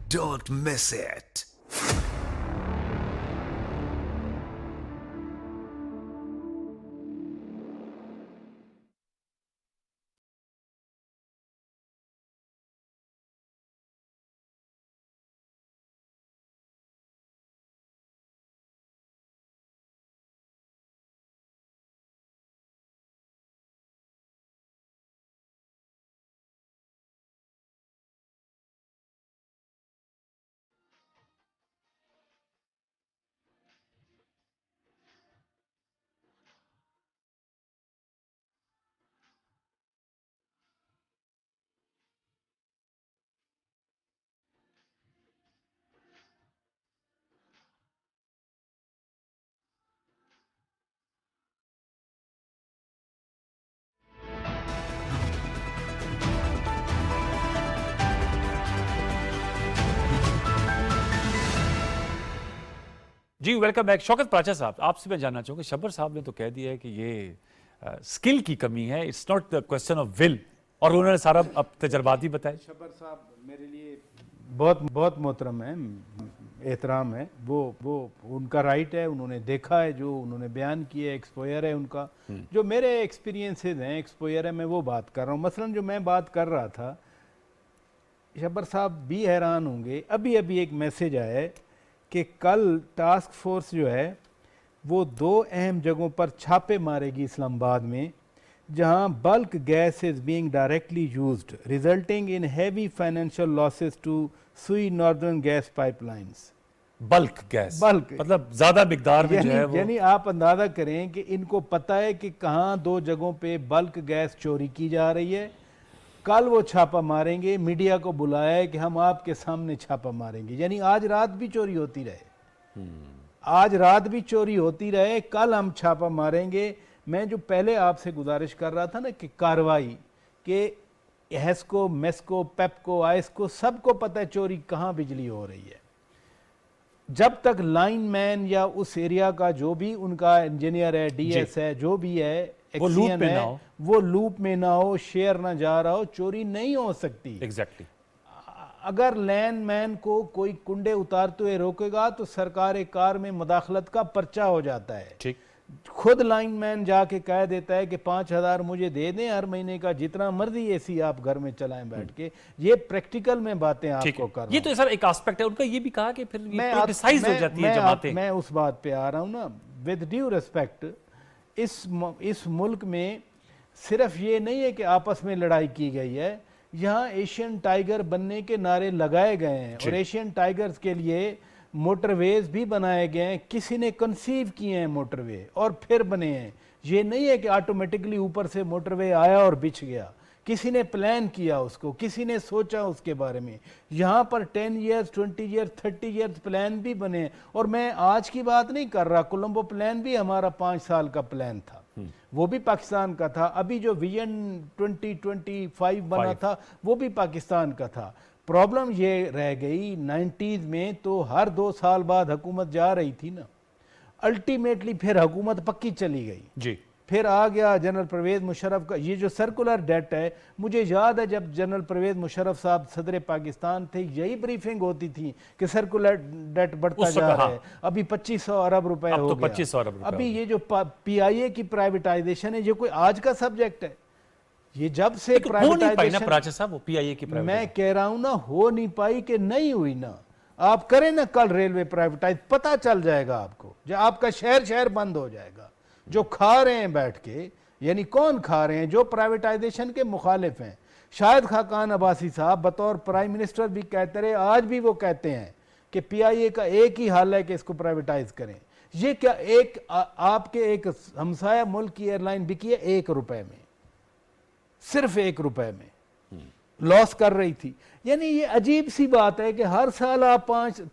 Don't miss it. जी welcome back. Shaukat Pracha Sahab, आपसे मैं जानना चाहूँगा, शब्बर साहब ने तो कह दिया है कि ये स्किल की कमी है, it's not the question of will, और उन्होंने सारा अब तजर्बात ही बताए। शब्बर साहब मेरे लिए बहुत बहुत मोहतरम है, एहतराम है, वो उनका राइट है, उन्होंने देखा है, जो उन्होंने बयान किया, एक्सपोयर है उनका। जो मेरे एक्सपीरियंसेस हैं, एक्सपोयर है, मैं वो बात कर रहा हूँ। मसलन जो मैं बात कर रहा था, शब्बर साहब भी हैरान होंगे, अभी अभी एक मैसेज आया है कि कल टास्क फोर्स जो है वो 2 अहम जगहों पर छापे मारेगी इस्लामाबाद में, जहां bulk gas is being directly used resulting in heavy financial losses to Sui northern gas pipelines. Bulk gas, bulk मतलब ज्यादा मिकदार में जो है वो, यानी आप अंदाजा करें कि इनको पता है कि कहां 2 जगहों पे बल्क गैस चोरी की जा रही है। कल वो छापा मारेंगे, मीडिया को बुलाया है कि हम आपके सामने छापा मारेंगे, यानी आज रात भी चोरी होती रहे, आज रात भी चोरी होती रहे, कल हम छापा मारेंगे। मैं जो पहले आपसे गुजारिश कर रहा था ना कि कार्रवाई के हेस्को, मेस्को, पेपको, आइस्को सबको पता है चोरी कहाँ बिजली हो रही है। जब तक लाइनमैन या उस एरिया का जो भी उनका इंजीनियर है, डीएस है, जो भी है, वो लूप में है, ना हो, वो लूप में ना हो, शेयर ना जा रहा हो, चोरी नहीं हो सकती। एग्जैक्टली। अगर लैंडमैन को कोई कुंडे उतारते हुए रोकेगा तो सरकार कार में मुदाखलत का पर्चा हो जाता है। ठीक, खुद लाइनमैन जाके कह देता है कि 5,000 मुझे दे दें हर महीने का, जितना मर्जी एसी आप घर में चलाएं बैठ के। ये प्रैक्टिकल में बातें आपको कर रहा हूं। ये तो सर एक एस्पेक्ट है उनका। ये भी कहा कि फिर क्रिटिसाइज हो जाती है जमातें। मैं उस बात पे आ रहा हूं ना, विद ड्यू रिस्पेक्ट, इस मुल्क में सिर्फ ये नहीं है कि आपस में लड़ाई की गई है, यहाँ एशियन टाइगर बनने के नारे लगाए गए हैं और एशियन टाइगर्स के लिए मोटरवेज भी बनाए गए हैं। किसी ने कंसीव किए हैं मोटरवे और फिर बने हैं। ये नहीं है कि ऑटोमेटिकली ऊपर से मोटरवे आया और बिछ गया, किसी ने प्लान किया उसको, किसी ने सोचा उसके बारे में। यहाँ पर 10 ईयर्स, 20 ईयर्स, 30 ईयर्स प्लान भी बने। और मैं आज की बात नहीं कर रहा, कोलंबो प्लान भी हमारा 5 साल का प्लान था, वो भी पाकिस्तान का था। अभी जो विजन 2025 बना था वो भी पाकिस्तान का था। प्रॉब्लम ये रह गई 90s में, तो हर 2 साल बाद हुकूमत जा रही थी ना, अल्टीमेटली फिर हुकूमत पक्की चली गई जी। फिर आ गया जनरल परवेज मुशर्रफ का ये जो सर्कुलर डेट है। मुझे याद है जब जनरल परवेज मुशर्रफ साहब सदर पाकिस्तान थे, यही ब्रीफिंग होती थी कि सर्कुलर डेट बढ़ता जा रहा है। अभी 2500 अरब रुपए हो गया। 2500 अरब रुपए। अभी ये जो पीआईए की प्राइवेटाइजेशन है, ये कोई आज का सब्जेक्ट है? ये जब से प्राइवेटाइजेशन, मैं कह रहा हूं ना, हो नहीं पाई कि नहीं हुई ना। आप करें ना कल रेलवे प्राइवेटाइज, पता चल जाएगा आपको, जो आपका शहर बंद हो जाएगा। जो खा रहे हैं बैठ के, यानी कौन खा रहे हैं? जो प्राइवेटाइजेशन के मुखालिफ हैं। शाहिद खाकान अब्बासी साहब बतौर प्राइम मिनिस्टर भी कहते रहे, आज भी वो कहते हैं कि पीआईए का एक ही हाल है कि इसको प्राइवेटाइज करें। ये क्या आपके एक हमसाया मुल्क की एयरलाइन बिकी है 1 रुपए में, सिर्फ 1 रुपए में लॉस कर रही थी। यानी ये अजीब सी बात है कि हर साल आप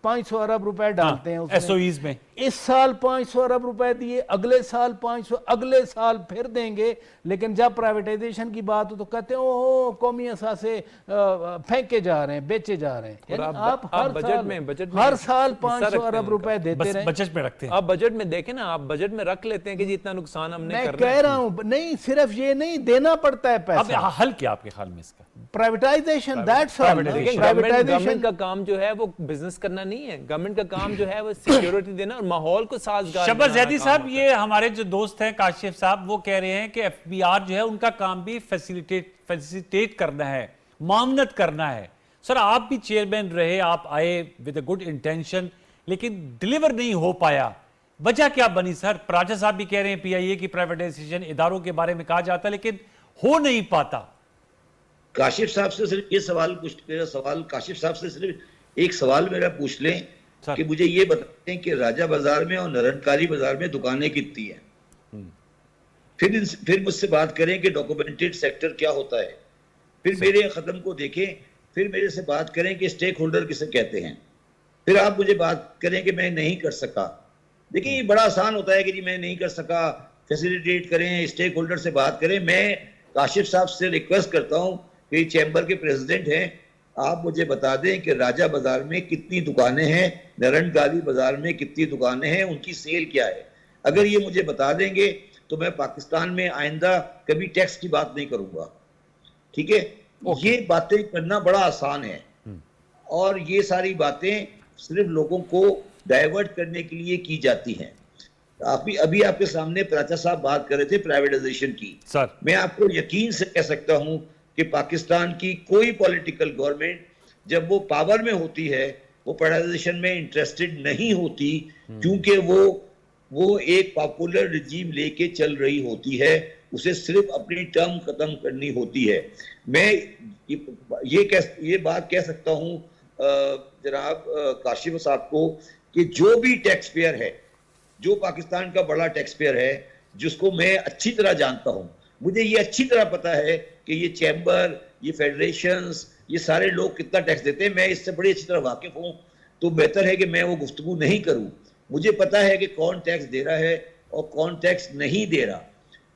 500 अरब रुपए डालते हैं एसओईज में। इस साल 500 अरब रुपए दिए, अगले साल 500, अगले साल फिर देंगे, लेकिन जब प्राइवेटाइजेशन की बात हो तो कहते हैं ओ कौमी असासे फेंके जा रहे हैं, बेचे जा रहे हैं। और यानी आप हर बजट साल में हर साल हिस्सा 500 रखते हैं अरब रुपए देते बस रहे। बजट में रखते हैं। आप बजट में देखें ना, आप बजट में रख लेते हैं कि जी इतना नुकसान हमने मैं करना कह है। रहा हूं नहीं, सिर्फ ये नहीं, देना पड़ता है अब पैसा। हल क्या आपके ख्याल में इसका? Privatisation, that's all. लेकिन गवर्नमेंट का काम जो है वो बिजनेस करना नहीं है, गवर्नमेंट का काम जो है वो सिक्योरिटी देना और माहौल को साजगार शबर बनाना जैदी काम साहब, होता ये हमारे जो दोस्त हैं काशिफ साहब, वो कह रहे हैं कि एफबीआर जो है उनका काम भी फैसिलिटेट करना है, मामनत करना है। सर आप भी चेयरमैन रहे, आप आए विद अ गुड इंटेंशन, लेकिन डिलीवर नहीं हो पाया, वजह क्या बनी सर? पराठा साहब भी कह रहे हैं पीआईए की प्राइवेटाइजेशन इदारों के बारे में कहा जाता है लेकिन हो नहीं पाता। काशिफ साहब से सिर्फ ये सवाल पूछ, मेरा सवाल काशिफ साहब से सिर्फ एक सवाल मेरा पूछ लें सर। कि मुझे ये बताते हैं कि राजा बाजार में और निरंकारी बाजार में दुकानें कितनी हैं। फिर मुझसे बात करें कि डॉक्यूमेंटेड सेक्टर क्या होता है। फिर मेरे खत्म को देखें, फिर मेरे से बात करें कि स्टेक होल्डर किसे कहते हैं। फिर आप मुझे बात करें कि मैं नहीं कर सका। देखिए ये बड़ा आसान होता है कि जी मैं नहीं कर सका, फैसिलिटेट करें, स्टेक होल्डर से बात करें। मैं काशिफ साहब से रिक्वेस्ट करता हूं कि चैम्बर के प्रेसिडेंट हैं, आप मुझे बता दें कि राजा बाजार में कितनी दुकानें हैं, निरंकारी बाजार में कितनी दुकानें हैं, उनकी सेल क्या है। अगर ये मुझे बता देंगे तो मैं पाकिस्तान में आइंदा कभी टैक्स की बात नहीं करूंगा। ठीक है, ये बातें करना बड़ा आसान है और ये सारी बातें सिर्फ लोगों को डाइवर्ट करने के लिए की जाती हैं। अभी आपके सामने पराठा साहब बात कर रहे थे प्राइवेटाइजेशन की। सर मैं आपको यकीन से कह सकता हूं कि पाकिस्तान की कोई पॉलिटिकल गवर्नमेंट जब वो पावर में होती है वो प्राइवेटाइजेशन में इंटरेस्टेड नहीं होती, क्योंकि वो एक पॉपुलर रिजीम लेके चल रही होती है, उसे सिर्फ अपनी टर्म खत्म करनी होती है। मैं ये बात कह सकता हूं जनाब काशिफ साहब को कि जो भी टैक्स पेयर है, जो पाकिस्तान का बड़ा टैक्स पेयर है, जिसको मैं अच्छी तरह जानता हूं, मुझे ये अच्छी तरह पता है कि ये चैम्बर, ये फेडरेशंस, ये सारे लोग कितना टैक्स देते हैं, मैं इससे बड़ी अच्छी तरह वाकिफ हूं। तो बेहतर है कि मैं वो गुफ्तगू नहीं करूं। मुझे पता है कि कौन टैक्स दे रहा है और कौन टैक्स नहीं दे रहा।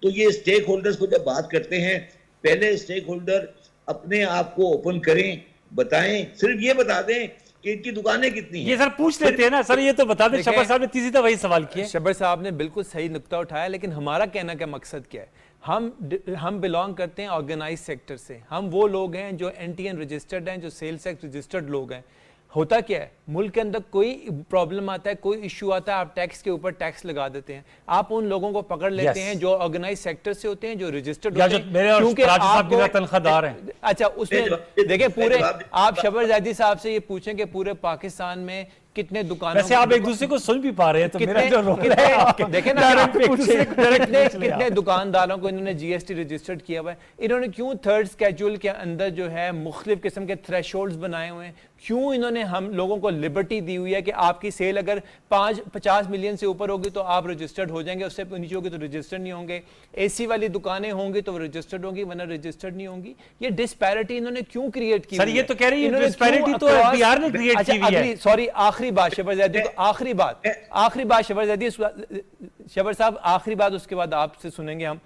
तो ये स्टेक होल्डर्स को जब बात करते हैं, पहले स्टेक होल्डर अपने आप को ओपन करें, बताएं, सिर्फ ये बता दें कि इनकी दुकानें कितनी हैं। ये सर पूछ लेते हैं ना सर, ये तो बता दें। शबर साहब ने तीसरी दफा वही सवाल किया। शबर साहब ने बिल्कुल सही नुक्ता उठाया, लेकिन हमारा कहना का मकसद क्या है? हम बिलोंग करते हैं ऑर्गेनाइज सेक्टर से। हम वो लोग हैं जो एनटीएन रजिस्टर्ड हैं, जो सेल्स एक्ट रजिस्टर्ड लोग हैं। होता क्या है, मुल्क के अंदर कोई प्रॉब्लम आता है, कोई इशू आता है, आप टैक्स के ऊपर टैक्स लगा देते हैं। आप उन लोगों को पकड़ लेते हैं जो ऑर्गेनाइज सेक्टर से होते हैं, जो रजिस्टर्ड होते हैं, क्योंकि आपको तनख्वाहदार हैं। अच्छा, उसमें देखें पूरे, आप शबर जैदी साहब से ये पूछें कि पूरे पाकिस्तान में कितने दुकानों, वैसे आप एक दूसरे को सुन भी पा रहे हैं, तो मेरा जो रोल है देखें ना, कितने दुकानदारों को इन्होंने जीएसटी रजिस्टर्ड किया हुआ है। इन्होंने क्यों थर्ड स्केड्यूल के अंदर जो है मुख्तलिफ किस्म के थ्रेशोल्ड्स बनाए हुए हैं? क्यों इन्होंने हम लोगों को लिबर्टी दी हुई है कि आपकी सेल अगर 50 मिलियन से ऊपर होगी तो आप रजिस्टर्ड हो जाएंगे, उससे नीचे होगी तो रजिस्टर्ड नहीं होंगे। एसी वाली दुकानें होंगी तो रजिस्टर्ड होंगी, वरना रजिस्टर्ड नहीं होंगी। ये डिस्पैरिटी इन्होंने क्यों क्रिएट की? सर ये तो कह रही है डिस्पैरिटी तो एफबीआर ने क्रिएट की हुई है। सॉरी, आखिरी बात शबर जैदी, आखिरी बात शबर जैदी, शबर साहब आखिरी बात, उसके बाद आपसे सुनेंगे हम।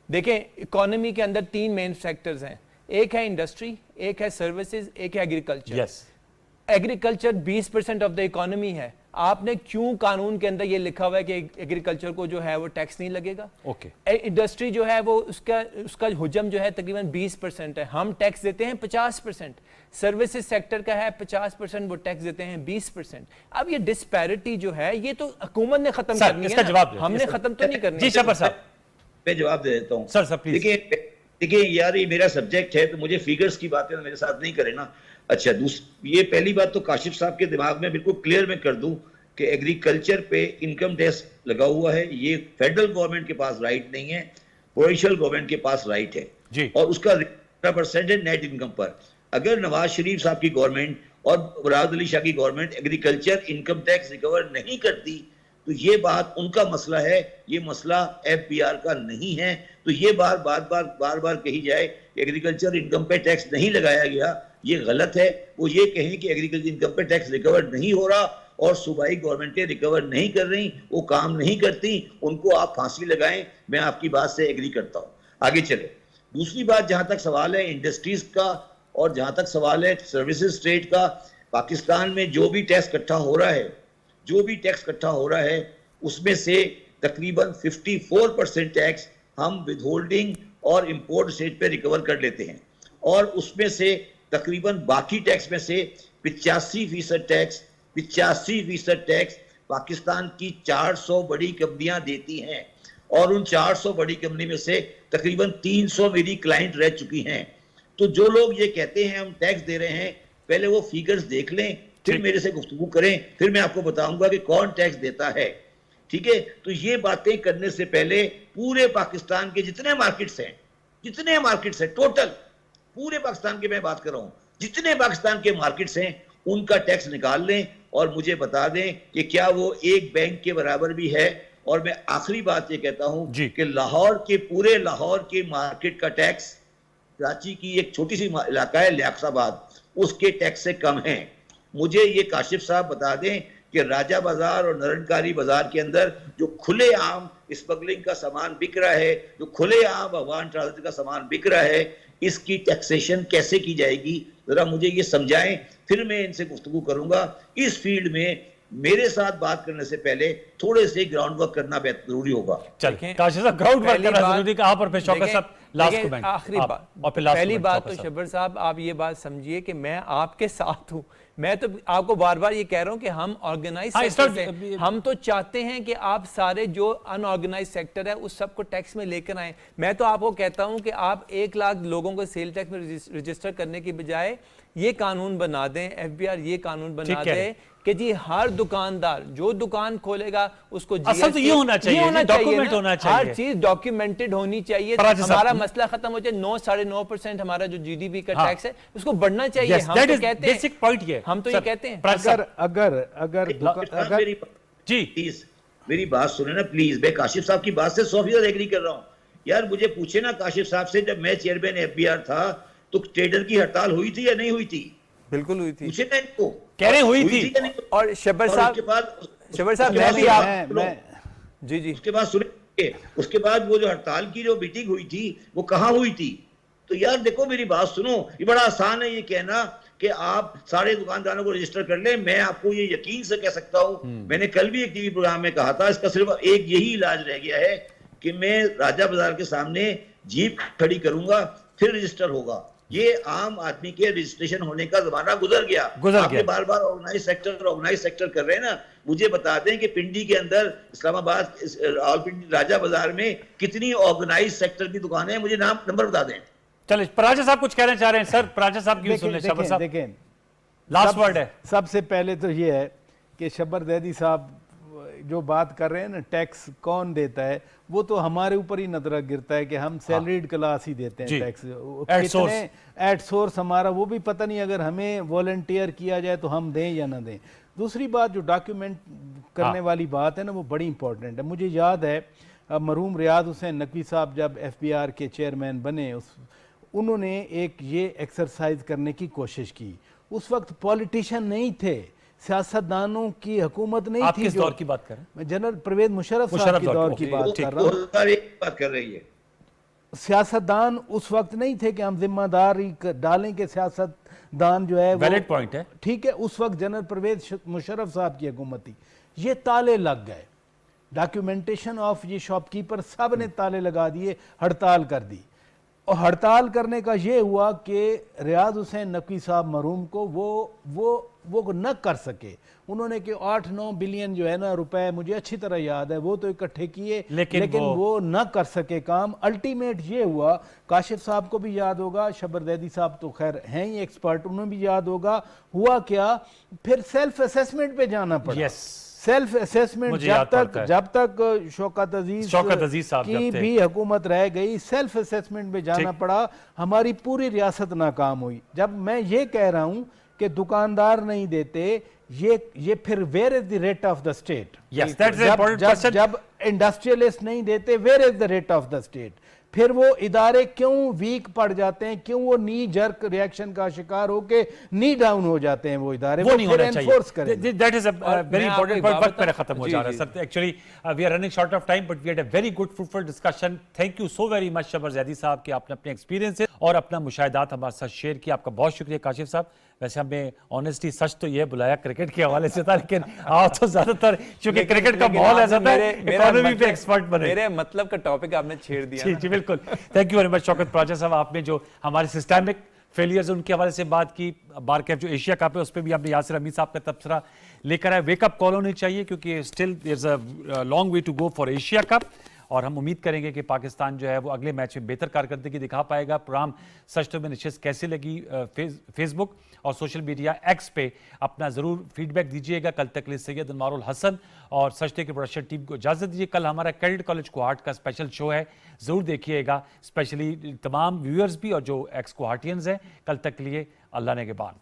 देखें, इकोनॉमी के अंदर 3 मेन सेक्टर्स हैं, एक है इंडस्ट्री, एक है सर्विसेज, एक है agriculture. Agriculture 20% of the economy है। आपने क्यों कानून के अंदर ये लिखा हुआ है कि एग्रीकल्चर को जो है वो टैक्स नहीं लगेगा? इंडस्ट्री जो है वो उसका हुजम जो है तकरीबन 20% है, हम टैक्स देते हैं 50%। सर्विसेज सेक्टर का है 50%, वो टैक्स देते हैं 20%। अब ये डिस्पैरिटी जो है ये तो हुकूमत ने खत्म करनी है, जवाब हमने खत्म तो नहीं करनी। जी शबर साहब, मैं जवाब दे देता हूँ। Sir please. देखिए यार, ये मेरा सब्जेक्ट है तो मुझे फिगर्स की बातें मेरे साथ नहीं करें ना। अच्छा, ये पहली बात तो काशिफ साहब के दिमाग में बिल्कुल क्लियर मैं कर दूं कि एग्रीकल्चर पे इनकम टैक्स लगा हुआ है, ये फेडरल गवर्नमेंट के पास राइट नहीं है, प्रोविंशियल गवर्नमेंट के पास राइट है जी। और उसका 15% है नेट इनकम पर। अगर नवाज शरीफ साहब की गवर्नमेंट और मुराद अली शाह की government agriculture income tax recover नहीं करती तो ये बात उनका मसला है, ये मसला एफबीआर का नहीं है। तो ये बार बार कही जाए कि एग्रीकल्चर इनकम पे टैक्स नहीं लगाया गया, ये गलत है। वो ये कहें कि एग्रीकल्चर इनकम पे टैक्स रिकवर नहीं हो रहा और सूबाई गवर्नमेंटें रिकवर नहीं कर रही, वो काम नहीं करती, उनको आप फांसी लगाएं। मैं आपकी बात से एग्री करता हूं। आगे चले। दूसरी बात, जहां तक सवाल है इंडस्ट्रीज का और जहां तक सवाल है सर्विसेज ट्रेड का, पाकिस्तान में जो भी टैक्स इकट्ठा हो रहा है उसमें से तकरीबन 54% टैक्स हम विदहोल्डिंग और इंपोर्ट स्टेट पे रिकवर कर लेते हैं, और उसमें से तकरीबन बाकी टैक्स में से 85% टैक्स पाकिस्तान की 400 बड़ी कंपनियां देती हैं, और उन 400 बड़ी कंपनी में से तकरीबन 300 मेरी क्लाइंट रह चुकी हैं। तो जो लोग ये कहते हैं हम टैक्स दे रहे हैं, पहले वो फिगर्स देख लें, फिर मेरे से गुफ्तगू करें, फिर मैं आपको बताऊंगा कि कौन टैक्स देता है। ठीक है, तो ये बातें करने से पहले पूरे पाकिस्तान के जितने मार्केट्स हैं टोटल पूरे पाकिस्तान के मैं बात कर रहा हूं, जितने पाकिस्तान के मार्केट्स हैं उनका टैक्स निकाल लें और मुझे बता दें कि क्या वो एक बैंक के बराबर भी है। और मैं आखिरी बात ये कहता हूं कि पूरे लाहौर के मार्केट का टैक्स कराची की एक छोटी सी इलाका है लियाकताबाद, उसके टैक्स से कम है। मुझे ये काशिफ साहब बता दें कि राजा बाजार और निरंकारी बाजार के अंदर जो खुलेआम स्मगलिंग का सामान बिक रहा है, जो खुलेआम अफगान ट्रांजिट का सामान बिक रहा है, इसकी टैक्सेशन कैसे की जाएगी, जरा मुझे ये समझाएं, फिर मैं इनसे गुफ्तगू करूंगा। इस फील्ड में मेरे साथ बात करने से पहले थोड़े से ग्राउंड वर्क करना बहुत जरूरी होगा। ग्राउंड वर्क करना जरूरी कहा पर पे शौकत साहब लास्ट कमेंट। आखिरी बात और पहली बात तो शब्बर साहब आप ये बात समझिए कि मैं आपके साथ हूं। मैं तो आपको बार बार ये कह रहा हूं कि हम ऑर्गेनाइज सेक्टर से, हम तो चाहते हैं कि आप सारे जो अनऑर्गेनाइज सेक्टर है उस सबको टैक्स में लेकर आए। मैं तो आपको कहता हूं कि आप 1 लाख लोगों को सेल टैक्स में रजिस्टर करने की बजाय ये कानून बना दें, एफबीआर ये कानून बना दे कि जी हर दुकानदार जो दुकान खोलेगा उसको असल तो ये होना चाहिए, डॉक्यूमेंट होना चाहिए, हर चीज डॉक्यूमेंटेड होनी चाहिए। हमारा मसला खत्म हो जाए। 9-9.5% हमारा जो जीडीपी का टैक्स है उसको बढ़ना चाहिए। हम तो कहते हैं बेसिक पॉइंट ये, हम तो ये कहते हैं अगर जी प्लीज मेरी बात सुने ना प्लीज। मैं काशिफ साहब की बात से 100% एग्री कर रहा हूं। यार मुझे पूछे ना काशिफ साहब से, जब मैं चेयरमैन एफबीआर था तो ट्रेडर की हड़ताल हुई थी या नहीं हुई थी? बिल्कुल हुई थी। पूछे ना इनको, कह रहे हुई थी। और शब्बर साहब मैं भी आप जी उसके बाद सुने, उसके बाद वो जो हड़ताल की जो मीटिंग हुई थी वो कहाँ हुई थी? तो यार देखो मेरी बात सुनो, ये बड़ा आसान है ये कहना कि आप सारे दुकानदारों को रजिस्टर कर लें। मैं आपको ये यकीन से कह सकता हूं, मैंने कल भी एक टीवी प्रोग्राम में कहा था, इसका सिर्फ एक यही इलाज रह गया है कि मैं राजा बाजार के सामने जीप खड़ी करूंगा, फिर रजिस्टर होगा। ये आम आदमी के रजिस्ट्रेशन होने का जमाना गुजर गया। आपने बार बार ऑर्गेनाइज सेक्टर कर रहे हैं ना। मुझे बता दें कि पिंडी के अंदर इस्लामाबाद रावलपिंडी राजा बाजार में कितनी ऑर्गेनाइज सेक्टर की दुकानें हैं, मुझे नंबर बता दें। चलिए पराजा साहब कुछ कहना चाह रहे हैं सर, पराजा साहब की सुन लें। शब्बर साहब देखें, लास्ट वर्ड है। सबसे पहले तो ये है कि शब्बर दैदी साहब जो बात कर रहे हैं ना, टैक्स कौन देता है, वो तो हमारे ऊपर ही नजर गिरता है कि हम सैलरीड क्लास ही देते हैं टैक्स। कितने एट सोर्स हमारा वो भी पता नहीं, अगर हमें वॉलंटियर किया जाए तो हम दें या ना दें। दूसरी बात जो डॉक्यूमेंट करने वाली बात है ना, वो बड़ी इंपॉर्टेंट है। मुझे याद है मरहूम रियाद हुसैन नकवी साहब जब एफबीआर के चेयरमैन बने, उन्होंने एक ये एक्सरसाइज करने की कोशिश की। उस वक्त पॉलिटिशियन नहीं थे, सियासतदानों की हुकूमत नहीं आप थी। किस दौर की बात कर रहे हैं? मैं जनरल परवेज मुशर्रफ साहब के दौर की बात कर रहा हूँ। बात कर रही है। सियासतदान उस वक्त नहीं थे कि हम जिम्मेदारी डालें कि सियासतदान जो है वैलिड पॉइंट है, ठीक है। उस वक्त जनरल परवेज मुशर्रफ साहब की हुकूमत थी, ये ताले लग गए। डॉक्यूमेंटेशन ऑफ ये शॉपकीपर सब ने ताले लगा दिए, हड़ताल कर दी। और हड़ताल करने का ये हुआ कि रियाद हुसैन नकवी साहब मरहूम को वो न कर सके। उन्होंने कि 8-9 बिलियन जो है ना रुपए, मुझे अच्छी तरह याद है, वो तो इकट्ठे किए, लेकिन वो न कर सके काम। अल्टीमेट ये हुआ, काशिफ साहब को भी याद होगा, शब्बर दैदी साहब तो खैर हैं ही एक्सपर्ट, उन्हें भी याद होगा। हुआ क्या, फिर सेल्फ असेसमेंट पे जाना पड़ा। सेल्फ असेसमेंट जब तक शौकत अजीज की भी हुकूमत रह गई, सेल्फ असेसमेंट में जाना पड़ा। हमारी पूरी रियासत नाकाम हुई। जब मैं ये कह रहा हूं कि दुकानदार नहीं देते, ये फिर where is the rate of the state? जब इंडस्ट्रियलिस्ट नहीं देते, where is the rate of the state? फिर वो इदारे क्यों वीक पड़ जाते हैं, क्यों वो नी जर्क रिएक्शन का शिकार होके नी डाउन हो जाते हैं वो इदारे, वो नहीं फिर होना एनफोर्स चाहिए। करें। दैट इज अ वेरी मैं आपको इंपॉर्टेंट एक बात वक्त मेरा बताऊं? खत्म हो जी, जा रहा है जी। Sir. Actually we are running short of time, but we had a very good fruitful discussion. Thank you so very much Shabbar Zaidi Sahab कि आपने अपने एक्सपीरियंस और अपना मुशाहिदात हमारे साथ शेयर किया। आपका बहुत शुक्रिया काशिफ साहब। वैसे हमें ऑनेस्टली सच तो ये बुलाया क्रिकेट के हवाले से था, लेकिन आप तो ज्यादातर चूंकि क्रिकेट का लेकिन माहौल आपने ऐसा था, इकोनॉमी पे एक्सपर्ट बने। मेरे मतलब का टॉपिक आपने छेड़ दिया जी ना। जी बिल्कुल। Thank you very much Shaukat Pracha Sahab, आपने जो हमारे सिस्टमिक फेलियर्स उनके हवाले से बात की। बार कैप जो एशिया कप है उस पर भी आपने यासिर अमीर साहब का तबसरा लेकर आए। वेकअप कॉल होनी चाहिए क्योंकि still there is a long way to go for Asia cup, और हम उम्मीद करेंगे कि पाकिस्तान जो है वो अगले मैच में बेहतर कारकर्दगी दिखा पाएगा। प्रोग्राम सच तो में निश्चित कैसे लगी, फेसबुक और सोशल मीडिया एक्स पे अपना ज़रूर फीडबैक दीजिएगा। कल तक के लिए सैयद अनवारुल हसन और सचते की प्रोडक्शन टीम को इजाज़त दीजिए। कल हमारा कैडेट कॉलेज कोहाट का स्पेशल शो है, ज़रूर देखिएगा, स्पेशली तमाम व्यूअर्स भी और जो एक्स कोहाटियंस हैं। कल तक के लिए अल्लाह ने के बाद।